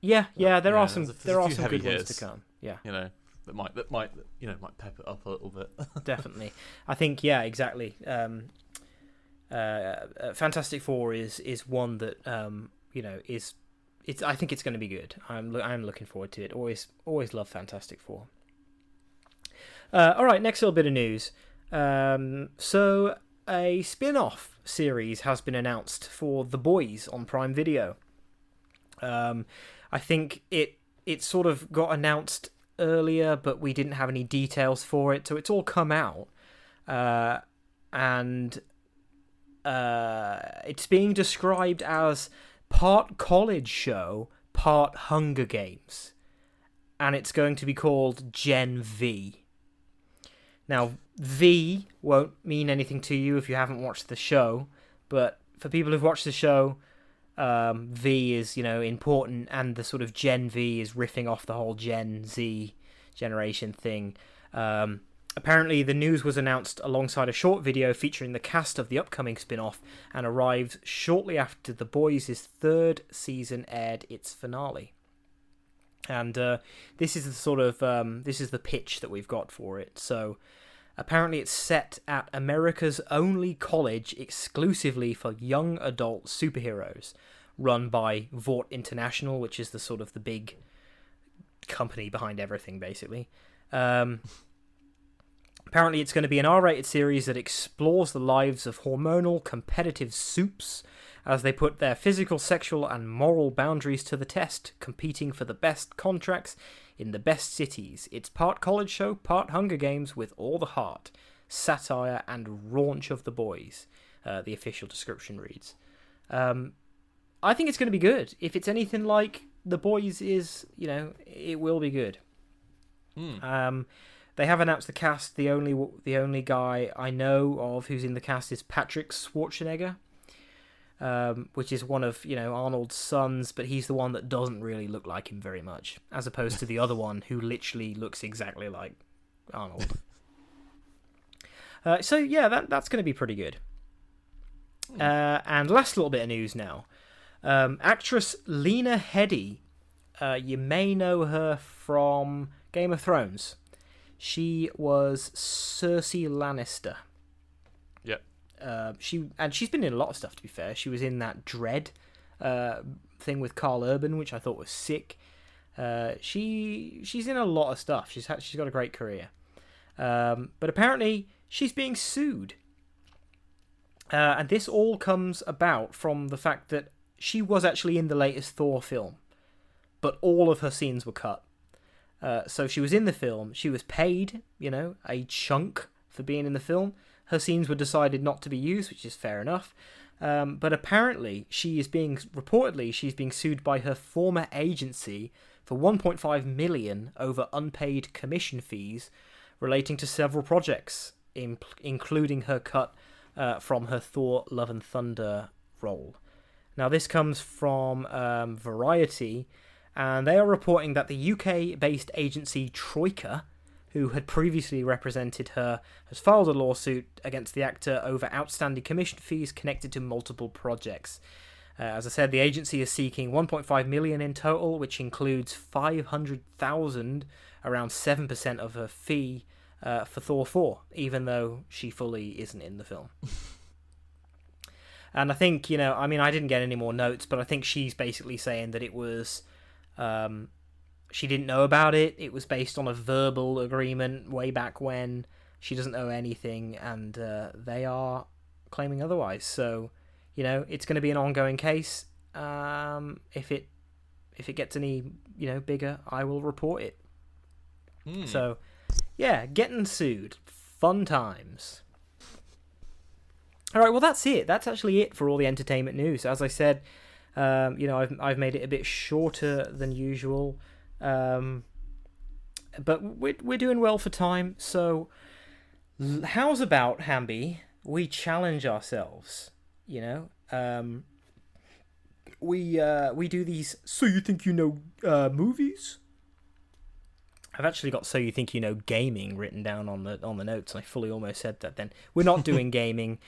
Yeah, there are some there's there a are few some heavy good ones hitters, to come. Yeah, you know, that might you know might pep it up a little bit. definitely. I think exactly. Fantastic Four is one that you know is it's. I think it's going to be good. I'm looking forward to it. Always love Fantastic Four. All right, next little bit of news. So a spin-off series has been announced for The Boys on Prime Video. I think it sort of got announced earlier, but we didn't have any details for it, so it's all come out, and it's being described as part college show, part Hunger Games, and it's going to be called Gen V. Now, V won't mean anything to you if you haven't watched the show, but for people who've watched the show, V is, you know, important, and the sort of Gen V is riffing off the whole Gen Z generation thing. Apparently, the news was announced alongside a short video featuring the cast of the upcoming spin-off, and arrived shortly after The Boys' third season aired its finale. And this is the sort of this is the pitch that we've got for it. So apparently it's set at America's only college exclusively for young adult superheroes, run by Vought International, which is the sort of the big company behind everything, basically. Apparently it's going to be an R-rated series that explores the lives of hormonal competitive supes as they put their physical, sexual, and moral boundaries to the test, competing for the best contracts in the best cities. It's part college show, part Hunger Games, with all the heart, satire, and raunch of The Boys, the official description reads. I think it's going to be good. If it's anything like The Boys is, you know, it will be good. They have announced the cast. The only guy I know of who's in the cast is Patrick Schwarzenegger, which is one of, you know, Arnold's sons, but he's the one that doesn't really look like him very much, as opposed to the other one who literally looks exactly like Arnold. So yeah, that's going to be pretty good. And last little bit of news now. Actress Lena Headey, you may know her from Game of Thrones. She was Cersei Lannister. Yep. She's been in a lot of stuff, to be fair. She was in that Dread thing with Carl Urban, which I thought was sick. She's in a lot of stuff. She's got a great career. But apparently she's being sued. And this all comes about from the fact that she was actually in the latest Thor film, but all of her scenes were cut. So she was in the film. She was paid, a chunk for being in the film. Her scenes were decided not to be used, which is fair enough. But apparently she's being sued by her former agency for 1.5 million over unpaid commission fees relating to several projects, including her cut from her Thor Love and Thunder role. Now, this comes from Variety, and they are reporting that the UK-based agency Troika, who had previously represented her, has filed a lawsuit against the actor over outstanding commission fees connected to multiple projects. As I said, the agency is seeking 1.5 million in total, which includes 500,000, around 7% of her fee, for Thor 4, even though she fully isn't in the film. And I think, I didn't get any more notes, but I think she's basically saying that it was, she didn't know about it. It was based on a verbal agreement way back when. She doesn't know anything, and they are claiming otherwise. So, it's going to be an ongoing case. If it gets any, bigger, I will report it. So, yeah, getting sued. Fun times. All right, well, that's it. That's actually it for all the entertainment news. As I said, I've made it a bit shorter than usual, but we're doing well for time. So, how's about, Hamby, we challenge ourselves? We do these. So you think you know movies? I've actually got So You Think You Know Gaming written down on the notes, and I fully almost said that then. We're not doing gaming.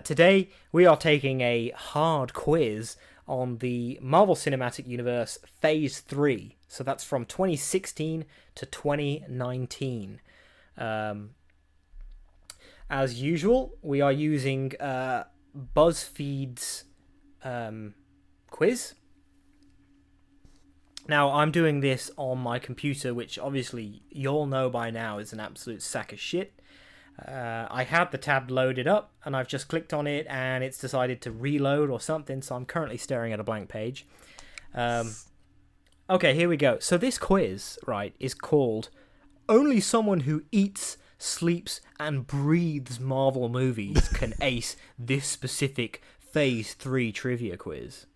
Today, we are taking a hard quiz on the Marvel Cinematic Universe Phase 3. So that's from 2016 to 2019. As usual, we are using BuzzFeed's quiz. Now, I'm doing this on my computer, which obviously you'll know by now is an absolute sack of shit. I had the tab loaded up, and I've just clicked on it, and it's decided to reload or something, so I'm currently staring at a blank page. Okay, here we go. So this quiz, right, is called Only Someone Who Eats, Sleeps, and Breathes Marvel Movies Can Ace This Specific Phase 3 Trivia Quiz.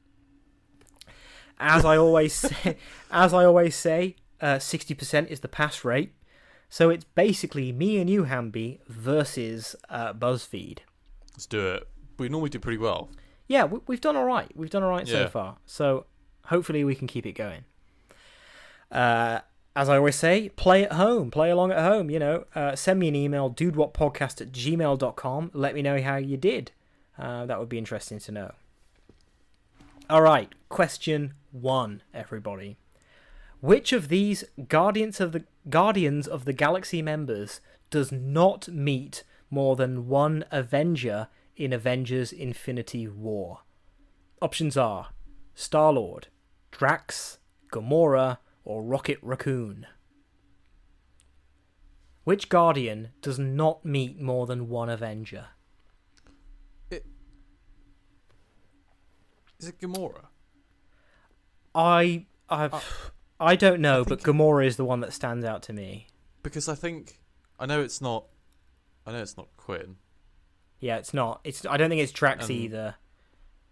As I always say, 60% is the pass rate. So it's basically me and you, Hamby, versus BuzzFeed. Let's do it. We normally do pretty well. Yeah, we've done all right. We've done all right so far. So hopefully we can keep it going. As I always say, play at home. Play along at home, Send me an email, dudewutpodcast@gmail.com. Let me know how you did. That would be interesting to know. All right, question 1, everybody. Which of these Guardians of the Galaxy members does not meet more than one Avenger in Avengers Infinity War? Options are Star-Lord, Drax, Gamora, or Rocket Raccoon. Which Guardian does not meet more than one Avenger? Is it Gamora? I don't know, but Gamora is the one that stands out to me. Because I know it's not Quinn. Yeah, it's not. I don't think it's Drax either.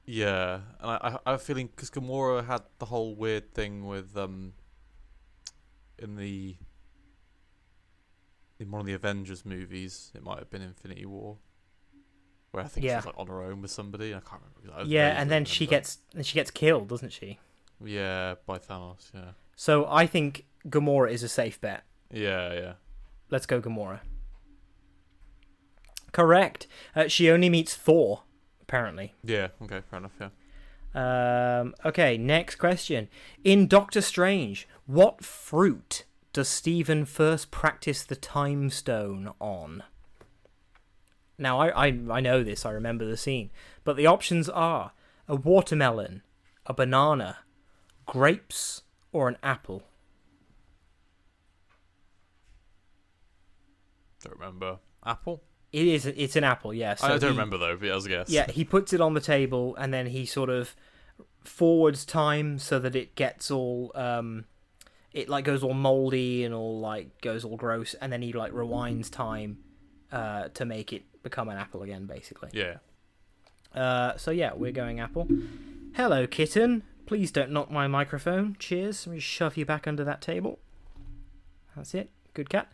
Yeah, and I have a feeling because Gamora had the whole weird thing with in one of the Avengers movies. It might have been Infinity War, where I think she's like on her own with somebody. I can't remember. And then she gets killed, doesn't she? Yeah, by Thanos. Yeah. So I think Gamora is a safe bet. Yeah. Let's go Gamora. Correct. She only meets Thor apparently. Yeah. Okay. Fair enough. Yeah. Okay, next question. In Doctor Strange, what fruit does Stephen first practice the time stone on? Now, I know this, I remember the scene, but the options are a watermelon, a banana, grapes, or an apple. Don't remember. Apple? It's an apple, yeah. So I don't remember, though, but as a guess. Yeah, he puts it on the table, and then he sort of forwards time so that it gets all... it like goes all moldy and all like goes all gross, and then he like rewinds time to make it become an apple again, basically. Yeah. So yeah, we're going apple. Hello, kitten. Please don't knock my microphone. Cheers. Let me shove you back under that table. That's it. Good cat.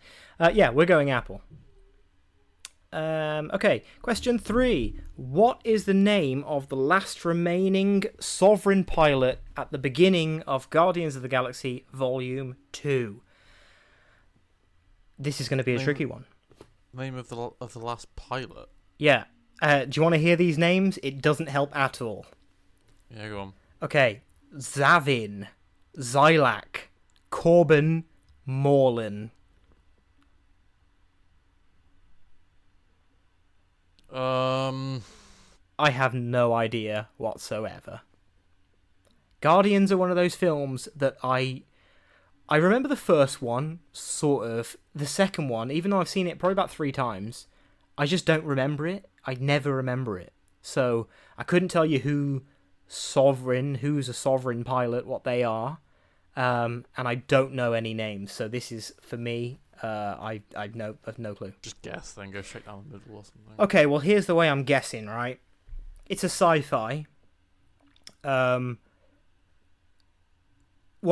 Yeah, we're going apple. Okay, question 3. What is the name of the last remaining Sovereign pilot at the beginning of Guardians of the Galaxy Volume 2? This is going to be a tricky one. Name of the last pilot? Yeah. Do you want to hear these names? It doesn't help at all. Yeah, go on. Okay. Zavin, Xylak, Corbin, Morlin. I have no idea whatsoever. Guardians are one of those films that I remember the first one, sort of. The second one, even though I've seen it probably about 3 times, I just don't remember it. I never remember it. So I couldn't tell you who's a Sovereign pilot, what they are. And I don't know any names. So this is, for me, I have no clue. Just guess, then go straight down the middle or something. Okay, well, here's the way I'm guessing, right? It's a sci-fi. One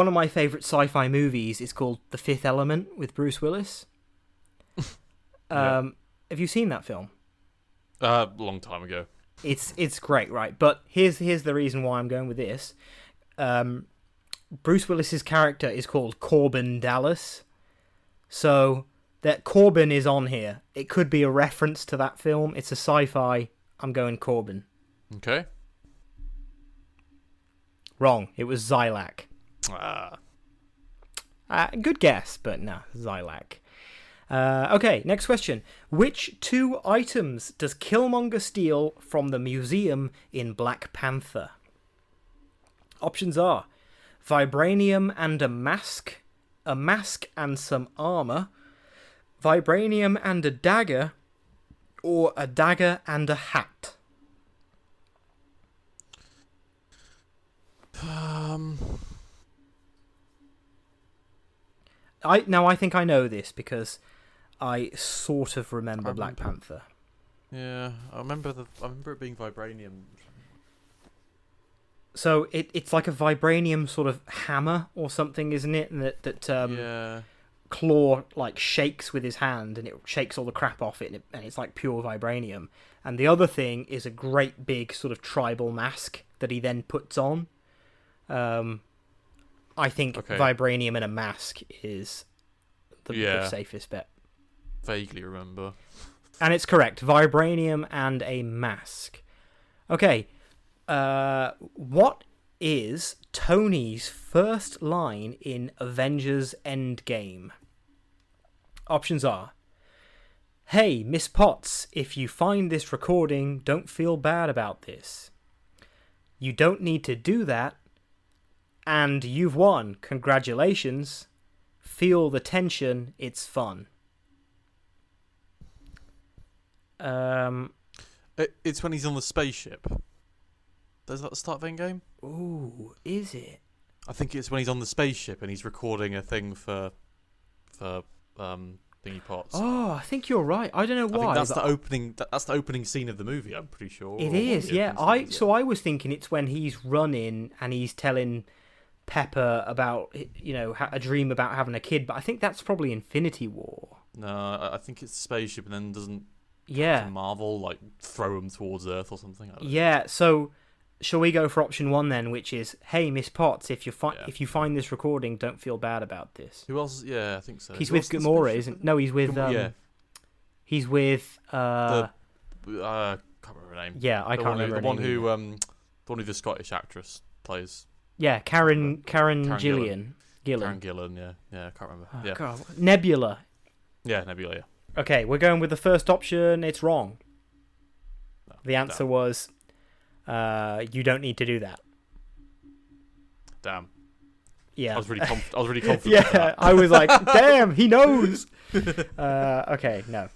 of my favourite sci-fi movies is called The Fifth Element with Bruce Willis. Yeah. Have you seen that film? Long time ago. It's great, right? But here's the reason why I'm going with this. Bruce Willis's character is called Corbin Dallas. So that Corbin is on here. It could be a reference to that film. It's a sci-fi. I'm going Corbin. Okay. Wrong. It was Xylak. Ah. Good guess, but no, Xylak. Okay, next question. Which 2 items does Killmonger steal from the museum in Black Panther? Options are vibranium and a mask and some armor, vibranium and a dagger, or a dagger and a hat. I think I know this because I sort of remember Black Panther. Yeah, I remember it being vibranium. So it's like a vibranium sort of hammer or something, isn't it? And that yeah. Claw like shakes with his hand, and it shakes all the crap off it, and it's like pure vibranium. And the other thing is a great big sort of tribal mask that he then puts on. I think vibranium and a mask is the safest bet. Vaguely remember. And it's correct. Vibranium and a mask. Okay. What is Tony's first line in Avengers Endgame? Options are: hey, Miss Potts, if you find this recording, don't feel bad about this. You don't need to do that. And you've won. Congratulations. Feel the tension. It's fun. It's when he's on the spaceship. Does that start of Endgame? Ooh, is it? I think it's when he's on the spaceship and he's recording a thing for Thingy Potts. Oh, I think you're right. I don't know why. I think that's the opening. That's the opening scene of the movie. I'm pretty sure. It is. Yeah. I was thinking it's when he's running and he's telling Pepper about a dream about having a kid, but I think that's probably Infinity War. No, I think it's the spaceship, and then doesn't Captain Marvel like throw him towards Earth or something. Yeah. So. Shall we go for option 1 then, which is, hey, Miss Potts, if you find this recording, don't feel bad about this. Who else? Yeah, I think so. He's with Gamora, isn't? No, he's with. He's with. Can't can't remember her name. Yeah, I can't remember the her one name who either. the one who the Scottish actress plays. Yeah, Karen Karen Gillan. Karen Gillan, yeah, I can't remember. Oh, yeah, God. Nebula. yeah, Nebula. Yeah. Okay, we're going with the first option. It's wrong. No, The answer was, you don't need to do that. Damn. Yeah. I was really confident. With Yeah, that. I was like, damn, he knows. Okay, no.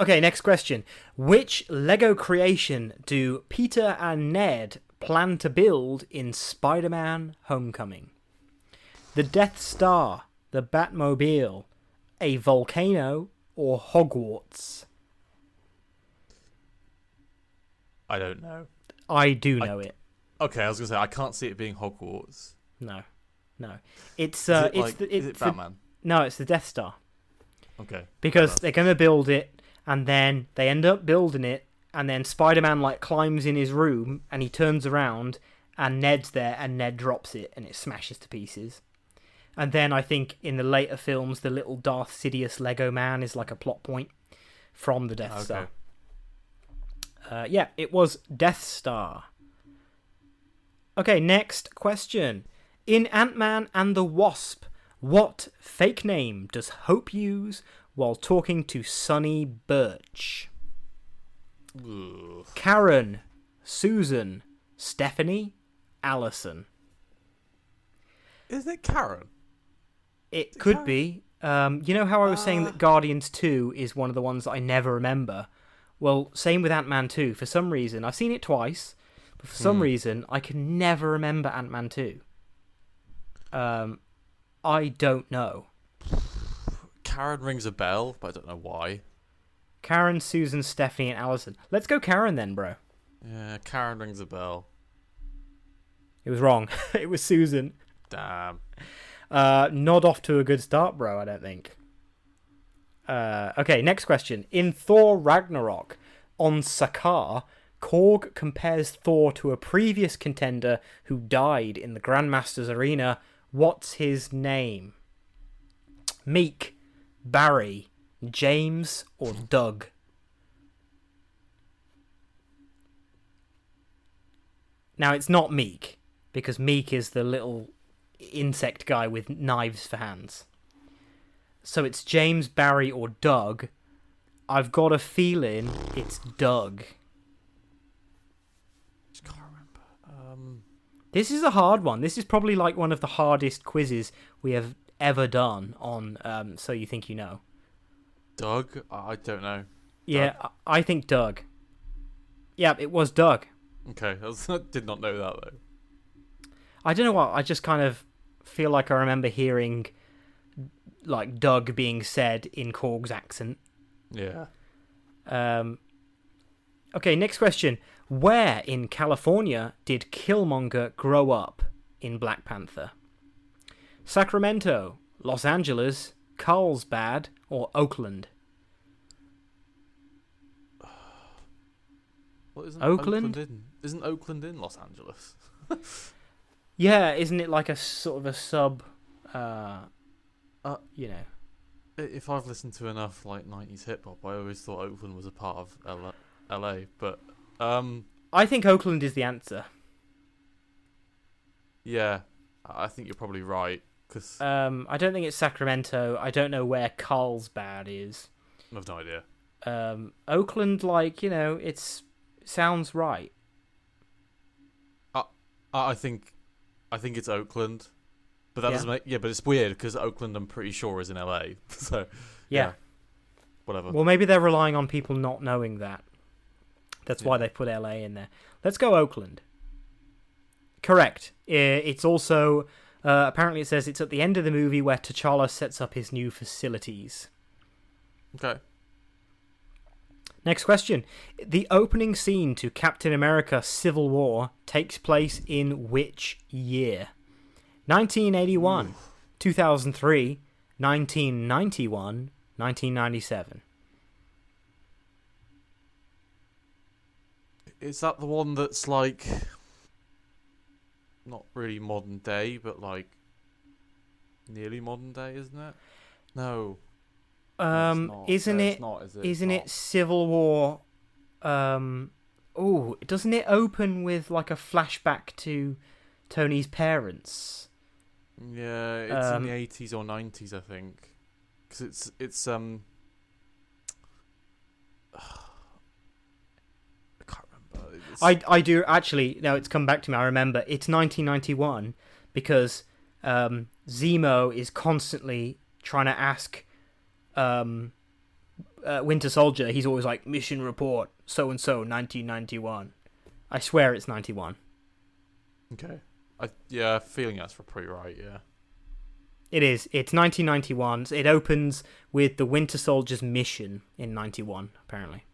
Okay, next question. Which Lego creation do Peter and Ned plan to build in Spider-Man Homecoming? The Death Star, the Batmobile, a volcano, or Hogwarts? I don't know. I do know it. Okay, I was gonna say I can't see it being Hogwarts. No. It's Is it, it's is it Batman? No, it's the Death Star. Okay. Because they're going to build it, and then they end up building it, and then Spider-Man like climbs in his room, and he turns around, and Ned's there, and Ned drops it, and it smashes to pieces. And then I think in the later films, the little Darth Sidious Lego man is like a plot point from the Death Star. Yeah, it was Death Star. Okay, next question. In Ant-Man and the Wasp, what fake name does Hope use while talking to Sonny Birch? Ugh. Karen, Susan, Stephanie, Allison. Isn't it Karen? It could be. You know how I was saying that Guardians 2 is one of the ones that I never remember? Well, same with Ant-Man 2. For some reason, I've seen it twice, but for some reason, I can never remember Ant-Man 2. I don't know. Karen rings a bell, but I don't know why. Karen, Susan, Stephanie, and Allison. Let's go Karen then, bro. Yeah, Karen rings a bell. It was wrong. It was Susan. Damn. Not off to a good start, bro, I don't think. Okay, next question. In Thor Ragnarok, on Sakaar, Korg compares Thor to a previous contender who died in the Grandmaster's arena. What's his name? Meek, Barry, James, or Doug? Now, it's not Meek, because Meek is the little insect guy with knives for hands. So it's James, Barry, or Doug. I've got a feeling it's Doug. Just can't remember. This is a hard one. This is probably like one of the hardest quizzes we have ever done on So You Think You Know. Doug? I don't know. Yeah, I think Doug. Yeah, it was Doug. Okay, I did not know that though. I don't know what, I just kind of feel like I remember hearing like Doug being said in Korg's accent. Yeah. Okay, next question. Where in California did Killmonger grow up in Black Panther? Sacramento, Los Angeles, Carlsbad, or Oakland? What isn't Oakland? Isn't Oakland in Los Angeles? Yeah, isn't it like a sort of a sub, you know? If I've listened to enough like 90s hip hop, I always thought Oakland was a part of LA, but I think Oakland is the answer. yeah, I think you're probably right because I don't think it's Sacramento. I don't know where Carlsbad is. I've no idea. Oakland, like, you know, sounds right. I think it's Oakland, but that doesn't make but it's weird because Oakland I'm pretty sure is in LA, so Yeah. Whatever. Well, maybe they're relying on people not knowing that. That's why they put LA in there. Let's go Oakland. Correct. It's also apparently it says it's at the end of the movie where T'Challa sets up his new facilities. Okay. Next question. The opening scene to Captain America Civil War takes place in which year? 1981, 2003, 1991, 1997. Is that the one that's like not really modern day, but like nearly modern day, isn't it? No. Isn't No, it? it's not, is it? Isn't It's it Civil War? Oh, doesn't it open with like a flashback to Tony's parents? not. Yeah, it's in the 80s or 90s, I think. Because it's I can't remember. I do actually. No, it's come back to me. I remember. It's 1991 because Zemo is constantly trying to ask Winter Soldier. He's always like, mission report, so and so, 1991. I swear it's 91. Okay. Feeling that's pretty right. Yeah. It is. It's 1991. It opens with the Winter Soldier's mission in 91, apparently.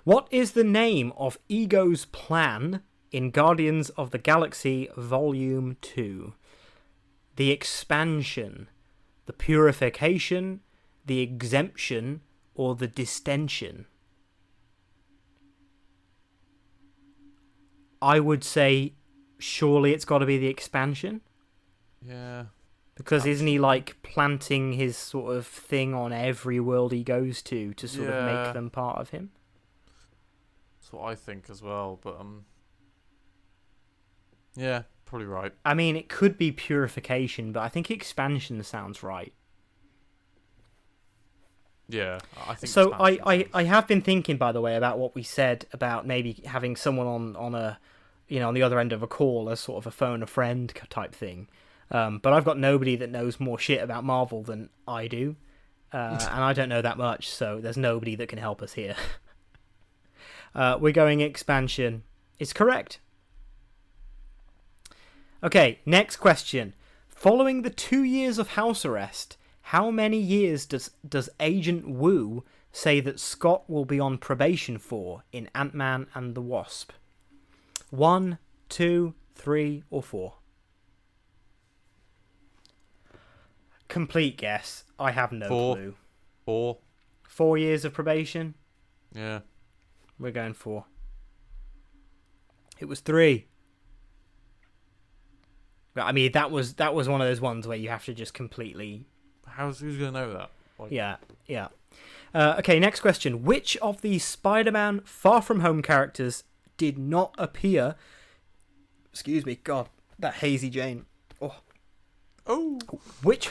What is the name of Ego's plan in Guardians of the Galaxy Volume 2? The expansion, the purification, the exemption, or the distension? I would say surely it's got to be the expansion. Yeah. Because isn't he like planting his sort of thing on every world he goes to sort of make them part of him? That's what I think as well, but yeah, probably right. I mean, it could be purification, but I think expansion sounds right. Yeah, I think so. I have been thinking, by the way, about what we said about maybe having someone on a, on the other end of a call as sort of a phone a friend type thing. But I've got nobody that knows more shit about Marvel than I do, and I don't know that much, so there's nobody that can help us here. We're going expansion. It's correct. Okay, next question. Following the 2 years of house arrest, how many years does Agent Wu say that Scott will be on probation for in Ant-Man and the Wasp? 1, 2, 3, or 4? Complete guess. I have no clue. 4. 4 years of probation? Yeah. We're going 4. It was 3. I mean, that was one of those ones where you have to just completely... Who's going to know that? Yeah. Okay, next question. Which of the Spider-Man Far From Home characters did not appear... Excuse me, God, that Hazy Jane. Oh. Which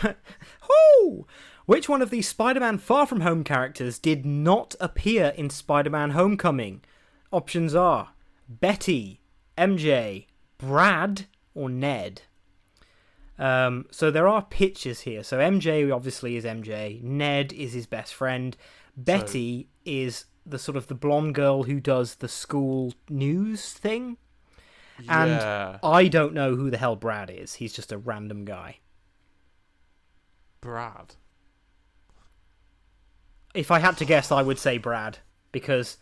one of the Spider-Man Far From Home characters did not appear in Spider-Man Homecoming? Options are Betty, MJ, Brad, or Ned. So there are pictures here. So MJ obviously is MJ. Ned is his best friend. Betty is the sort of the blonde girl who does the school news thing. Yeah. And I don't know who the hell Brad is. He's just a random guy. Brad. If I had to guess, I would say Brad. Because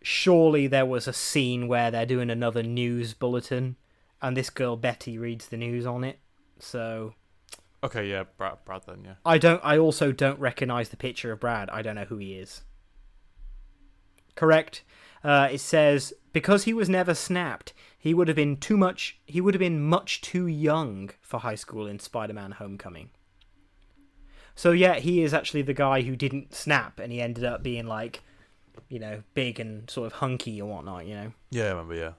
surely there was a scene where they're doing another news bulletin. And this girl, Betty, reads the news on it. So... Okay, yeah, Brad then, yeah. I also don't recognise the picture of Brad. I don't know who he is. Correct. It says, because he was never snapped, he would have been much too young for high school in Spider-Man Homecoming. So yeah, he is actually the guy who didn't snap, and he ended up being like, big and sort of hunky and whatnot, Yeah, I remember,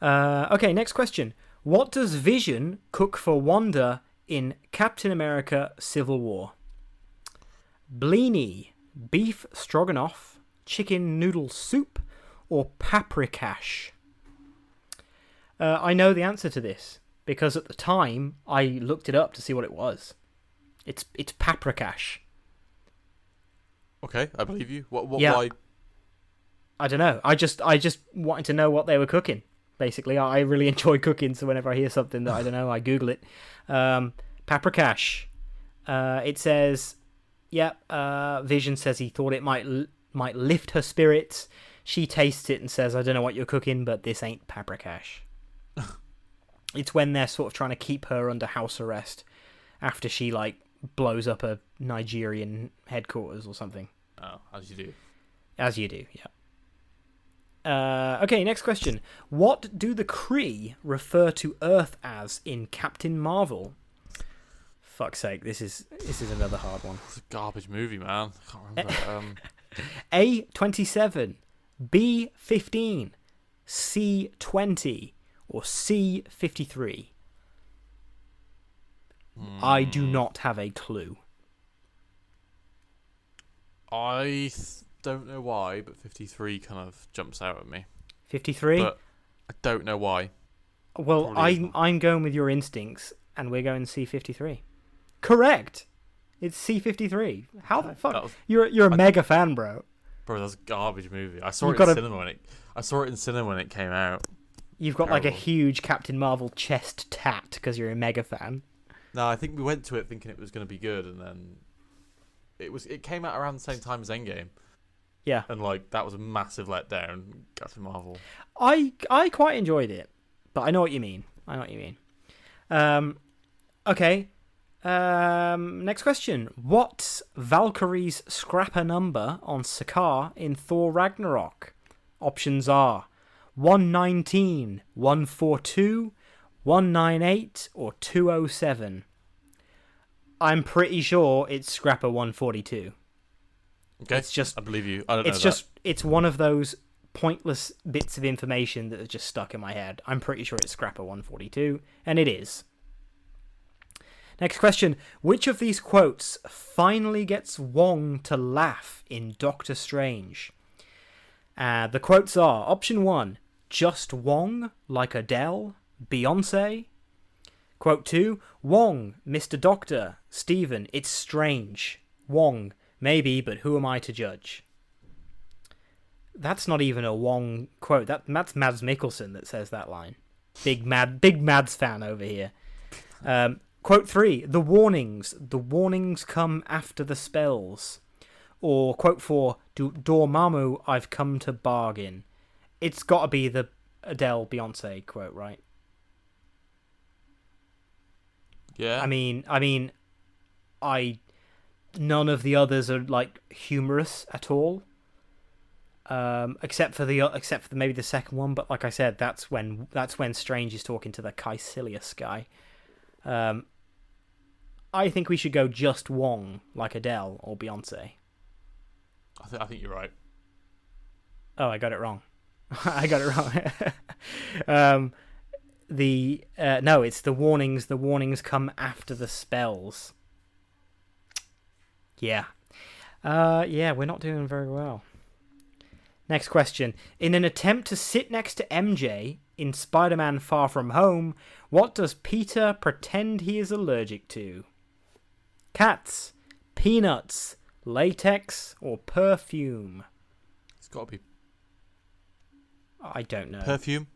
yeah. Okay, next question. What does Vision cook for Wanda in Captain America Civil War? Blini, beef stroganoff, chicken noodle soup, or paprikash? I know the answer to this because at the time I looked it up to see what it was. It's paprikash. Okay, I believe you. What? Yeah. Why? I don't know. I just wanted to know what they were cooking. Basically, I really enjoy cooking, so whenever I hear something that I don't know, I Google it. Paprikash. It says, Vision says he thought it might lift her spirits. She tastes it and says, I don't know what you're cooking, but this ain't paprikash. It's when they're sort of trying to keep her under house arrest after she, blows up a Nigerian headquarters or something. Oh, as you do. As you do, yeah. Okay, next question. What do the Kree refer to Earth as in Captain Marvel? fuck's sake, this is another hard one. It's a garbage movie, man. I can't remember. A27, B15, C20, or C53. I do not have a clue. I don't know why, but 53 kind of jumps out at me. 53? But I don't know why. Well, I'm going with your instincts, and we're going C53. Correct! It's C53. How the fuck? You're a mega fan, bro. Bro, that's a garbage movie. I saw it in cinema when it came out. You've got like a huge Captain Marvel chest tat because you're a mega fan. No, I think we went to it thinking it was going to be good, and then it came out around the same time as Endgame. Yeah. And like that was a massive letdown, Captain Marvel. I quite enjoyed it, but I know what you mean. Okay. Next question. What's Valkyrie's scrapper number on Sakaar in Thor Ragnarok? Options are 119, 142, 198, or 207. I'm pretty sure it's scrapper 142. Okay, it's just, I believe you. I don't know. It's one of those pointless bits of information that are just stuck in my head. I'm pretty sure it's scrapper 142, and it is. Next question. Which of these quotes finally gets Wong to laugh in Doctor Strange? The quotes are: option 1, just Wong, like Adele, Beyonce. Quote 2, Wong, Mr. Doctor, Stephen, it's strange. Wong, maybe, but who am I to judge? That's not even a Wong quote. That's Mads Mikkelsen that says that line. Big Mads fan over here. Quote 3, the warnings come after the spells. Or quote 4, Dormammu, I've come to bargain. It's got to be the Adele Beyonce quote, right? Yeah. I mean, none of the others are like humorous at all. Except for maybe the second one, but like I said, that's when Strange is talking to the Caecilius guy. I think we should go just Wong, like Adele or Beyonce. I think you're right. Oh, I got it wrong. I got it wrong. No, it's the warnings. The warnings come after the spells. Yeah. We're not doing very well. Next question. In an attempt to sit next to MJ in Spider-Man Far From Home, what does Peter pretend he is allergic to? Cats, peanuts, latex, or perfume? It's got to be... I don't know. Perfume?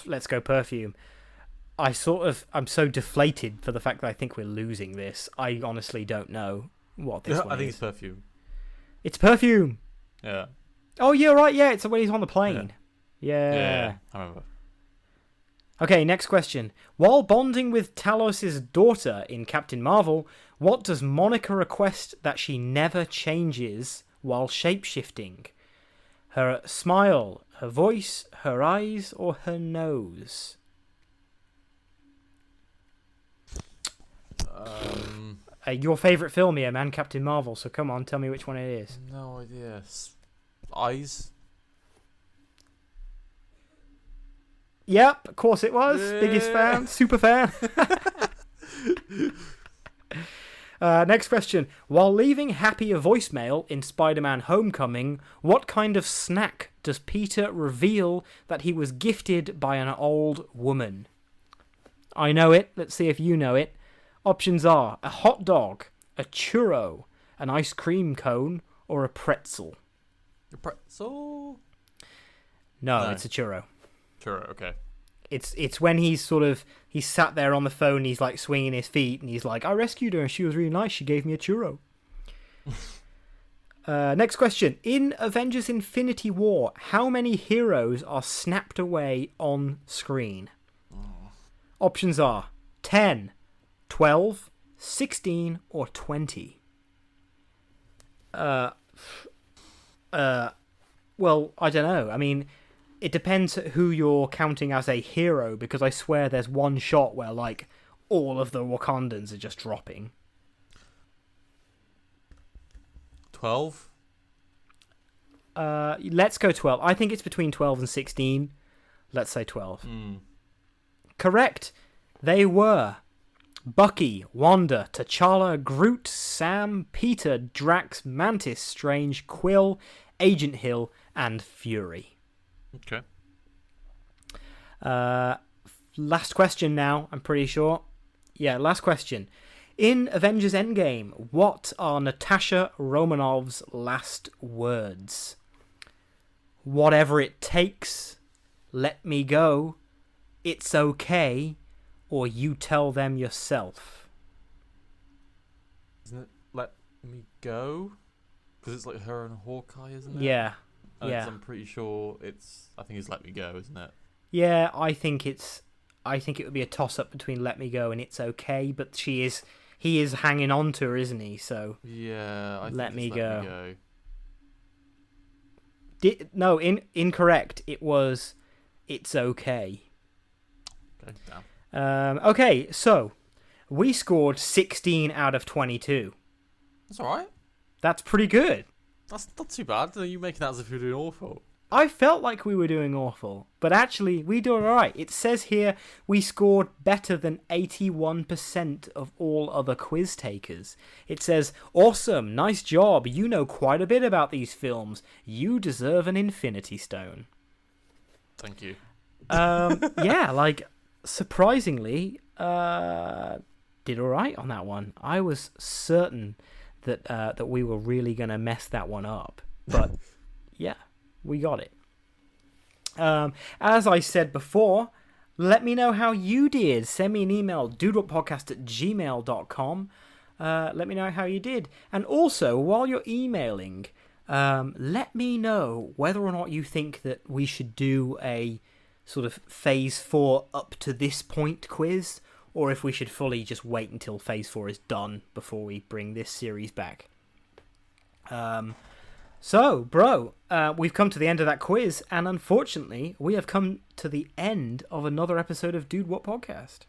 Let's go perfume. I'm so deflated for the fact that I think we're losing this. I honestly don't know what this one is. I think it's perfume. It's perfume! Yeah. Oh, yeah, right, yeah, it's when he's on the plane. Yeah. I remember. Okay, next question. While bonding with Talos' daughter in Captain Marvel, what does Monica request that she never changes while shapeshifting? Her smile, her voice, her eyes, or her nose? Your favourite film here, man, Captain Marvel, so come on, tell me which one it is. No idea. Eyes? Yep, of course it was. Yeah. Biggest fan, super fan. Next question. While leaving Happy a voicemail in Spider-Man Homecoming, what kind of snack does Peter reveal that he was gifted by an old woman? I know it. Let's see if you know it. Options are a hot dog, a churro, an ice cream cone, or a pretzel. A pretzel? No, it's a churro. Churro, okay. It's when he's sat there on the phone, he's like swinging his feet, and he's like, I rescued her and she was really nice, she gave me a churro. Next question. In Avengers Infinity War, how many heroes are snapped away on screen? Options are 10, 12, 16, or 20. Well, I don't know. I mean, it depends who you're counting as a hero, because I swear there's one shot where, like, all of the Wakandans are just dropping. 12? Let's go 12. I think it's between 12 and 16. Let's say 12. Mm. Correct. They were Bucky, Wanda, T'Challa, Groot, Sam, Peter, Drax, Mantis, Strange, Quill, Agent Hill, and Fury. Okay. Last question now, I'm pretty sure. Yeah, last question. In Avengers Endgame, what are Natasha Romanoff's last words? Whatever it takes, let me go, it's okay, or you tell them yourself. Isn't it Let Me Go? Because it's like her and Hawkeye, isn't it? Yeah. And I'm pretty sure I think it's Let Me Go, isn't it? Yeah, I think it would be a toss-up between Let Me Go and It's Okay, but he is hanging on to her, isn't he? So yeah, I think Let Me Let Go. Me Go. Incorrect. It was It's Okay. Okay, damn. Okay, so we scored 16 out of 22. That's alright. That's pretty good. That's not too bad. You making that as if you're doing awful. I felt like we were doing awful, but actually we did alright. It says here we scored better than 81% of all other quiz takers. It says, awesome, nice job, you know quite a bit about these films. You deserve an Infinity Stone. Thank you. Yeah, like, surprisingly, did alright on that one. I was certain that we were really going to mess that one up, but yeah. We got it. As I said before, let me know how you did. Send me an email, dudewutpodcast@gmail.com. Let me know how you did. And also, while you're emailing, let me know whether or not you think that we should do a sort of Phase 4 up to this point quiz, or if we should fully just wait until Phase 4 is done before we bring this series back. So, bro, we've come to the end of that quiz, and unfortunately, we have come to the end of another episode of Dude What Podcast.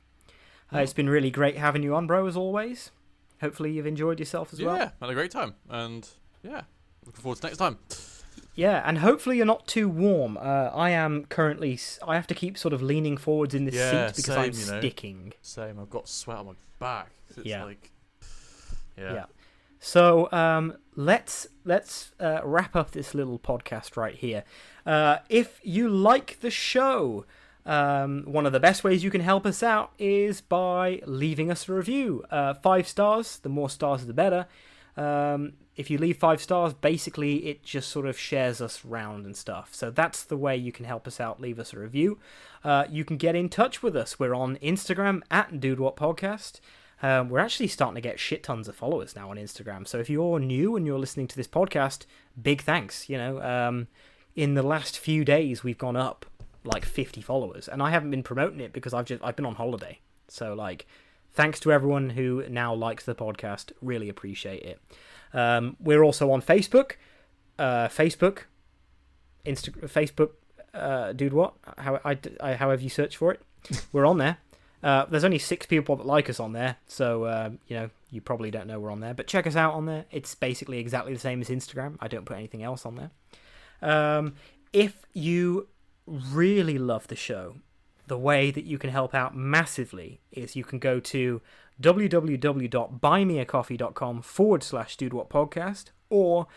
It's been really great having you on, bro, as always. Hopefully you've enjoyed yourself as well. Yeah, had a great time, and yeah, looking forward to next time. Yeah, and hopefully you're not too warm. I am currently... I have to keep sort of leaning forwards in this seat because I'm sticking. Same, I've got sweat on my back. It's like... Yeah. So let's wrap up this little podcast right here. If you like the show, one of the best ways you can help us out is by leaving us a review. 5 stars, the more stars the better. If you leave 5 stars, basically it just sort of shares us round and stuff. So that's the way you can help us out. Leave us a review. You can get in touch with us. We're on Instagram @DudeWutPodcast. We're actually starting to get shit tons of followers now on Instagram. So if you're new and you're listening to this podcast, big thanks. You know, in the last few days we've gone up like 50 followers, and I haven't been promoting it because I've been on holiday. So like, thanks to everyone who now likes the podcast. Really appreciate it. We're also on Facebook, Facebook, Dude What? However you search for it, we're on there. There's only 6 people that like us on there, so you know, you probably don't know we're on there, but check us out on there. It's basically exactly the same as Instagram. I don't put anything else on there. If you really love the show, the way that you can help out massively is you can go to www.buymeacoffee.com/DudeWhatPodcast, or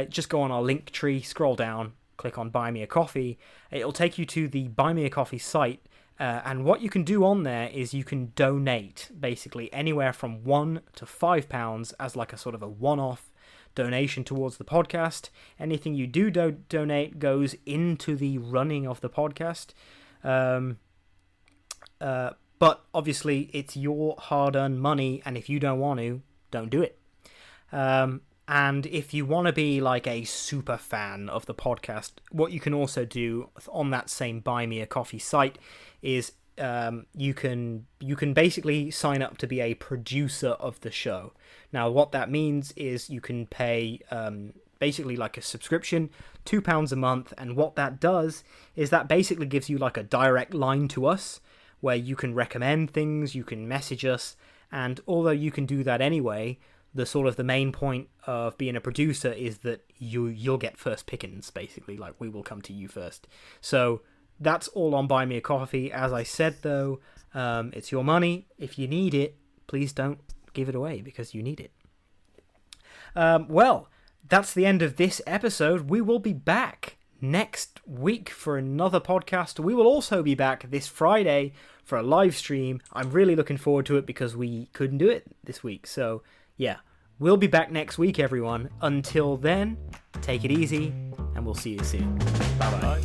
just go on our link tree, scroll down, click on Buy Me a Coffee. It'll take you to the Buy Me a Coffee site. And what you can do on there is you can donate basically anywhere from £1 to £5 as like a sort of a one-off donation towards the podcast. Anything you do donate goes into the running of the podcast. But obviously it's your hard-earned money, and if you don't want to, don't do it. And if you want to be like a super fan of the podcast, what you can also do on that same Buy Me a Coffee site is you can basically sign up to be a producer of the show. Now, what that means is you can pay basically like a subscription, £2 a month, and what that does is that basically gives you like a direct line to us, where you can recommend things, you can message us, and although you can do that anyway, the main point of being a producer is that you'll get first pickings, basically. Like, we will come to you first. So that's all on Buy Me a Coffee. As I said, though, it's your money. If you need it, please don't give it away, because you need it. Well, that's the end of this episode. We will be back next week for another podcast. We will also be back this Friday for a live stream. I'm really looking forward to it because we couldn't do it this week. So, yeah, we'll be back next week, everyone. Until then, take it easy, and we'll see you soon. Bye-bye.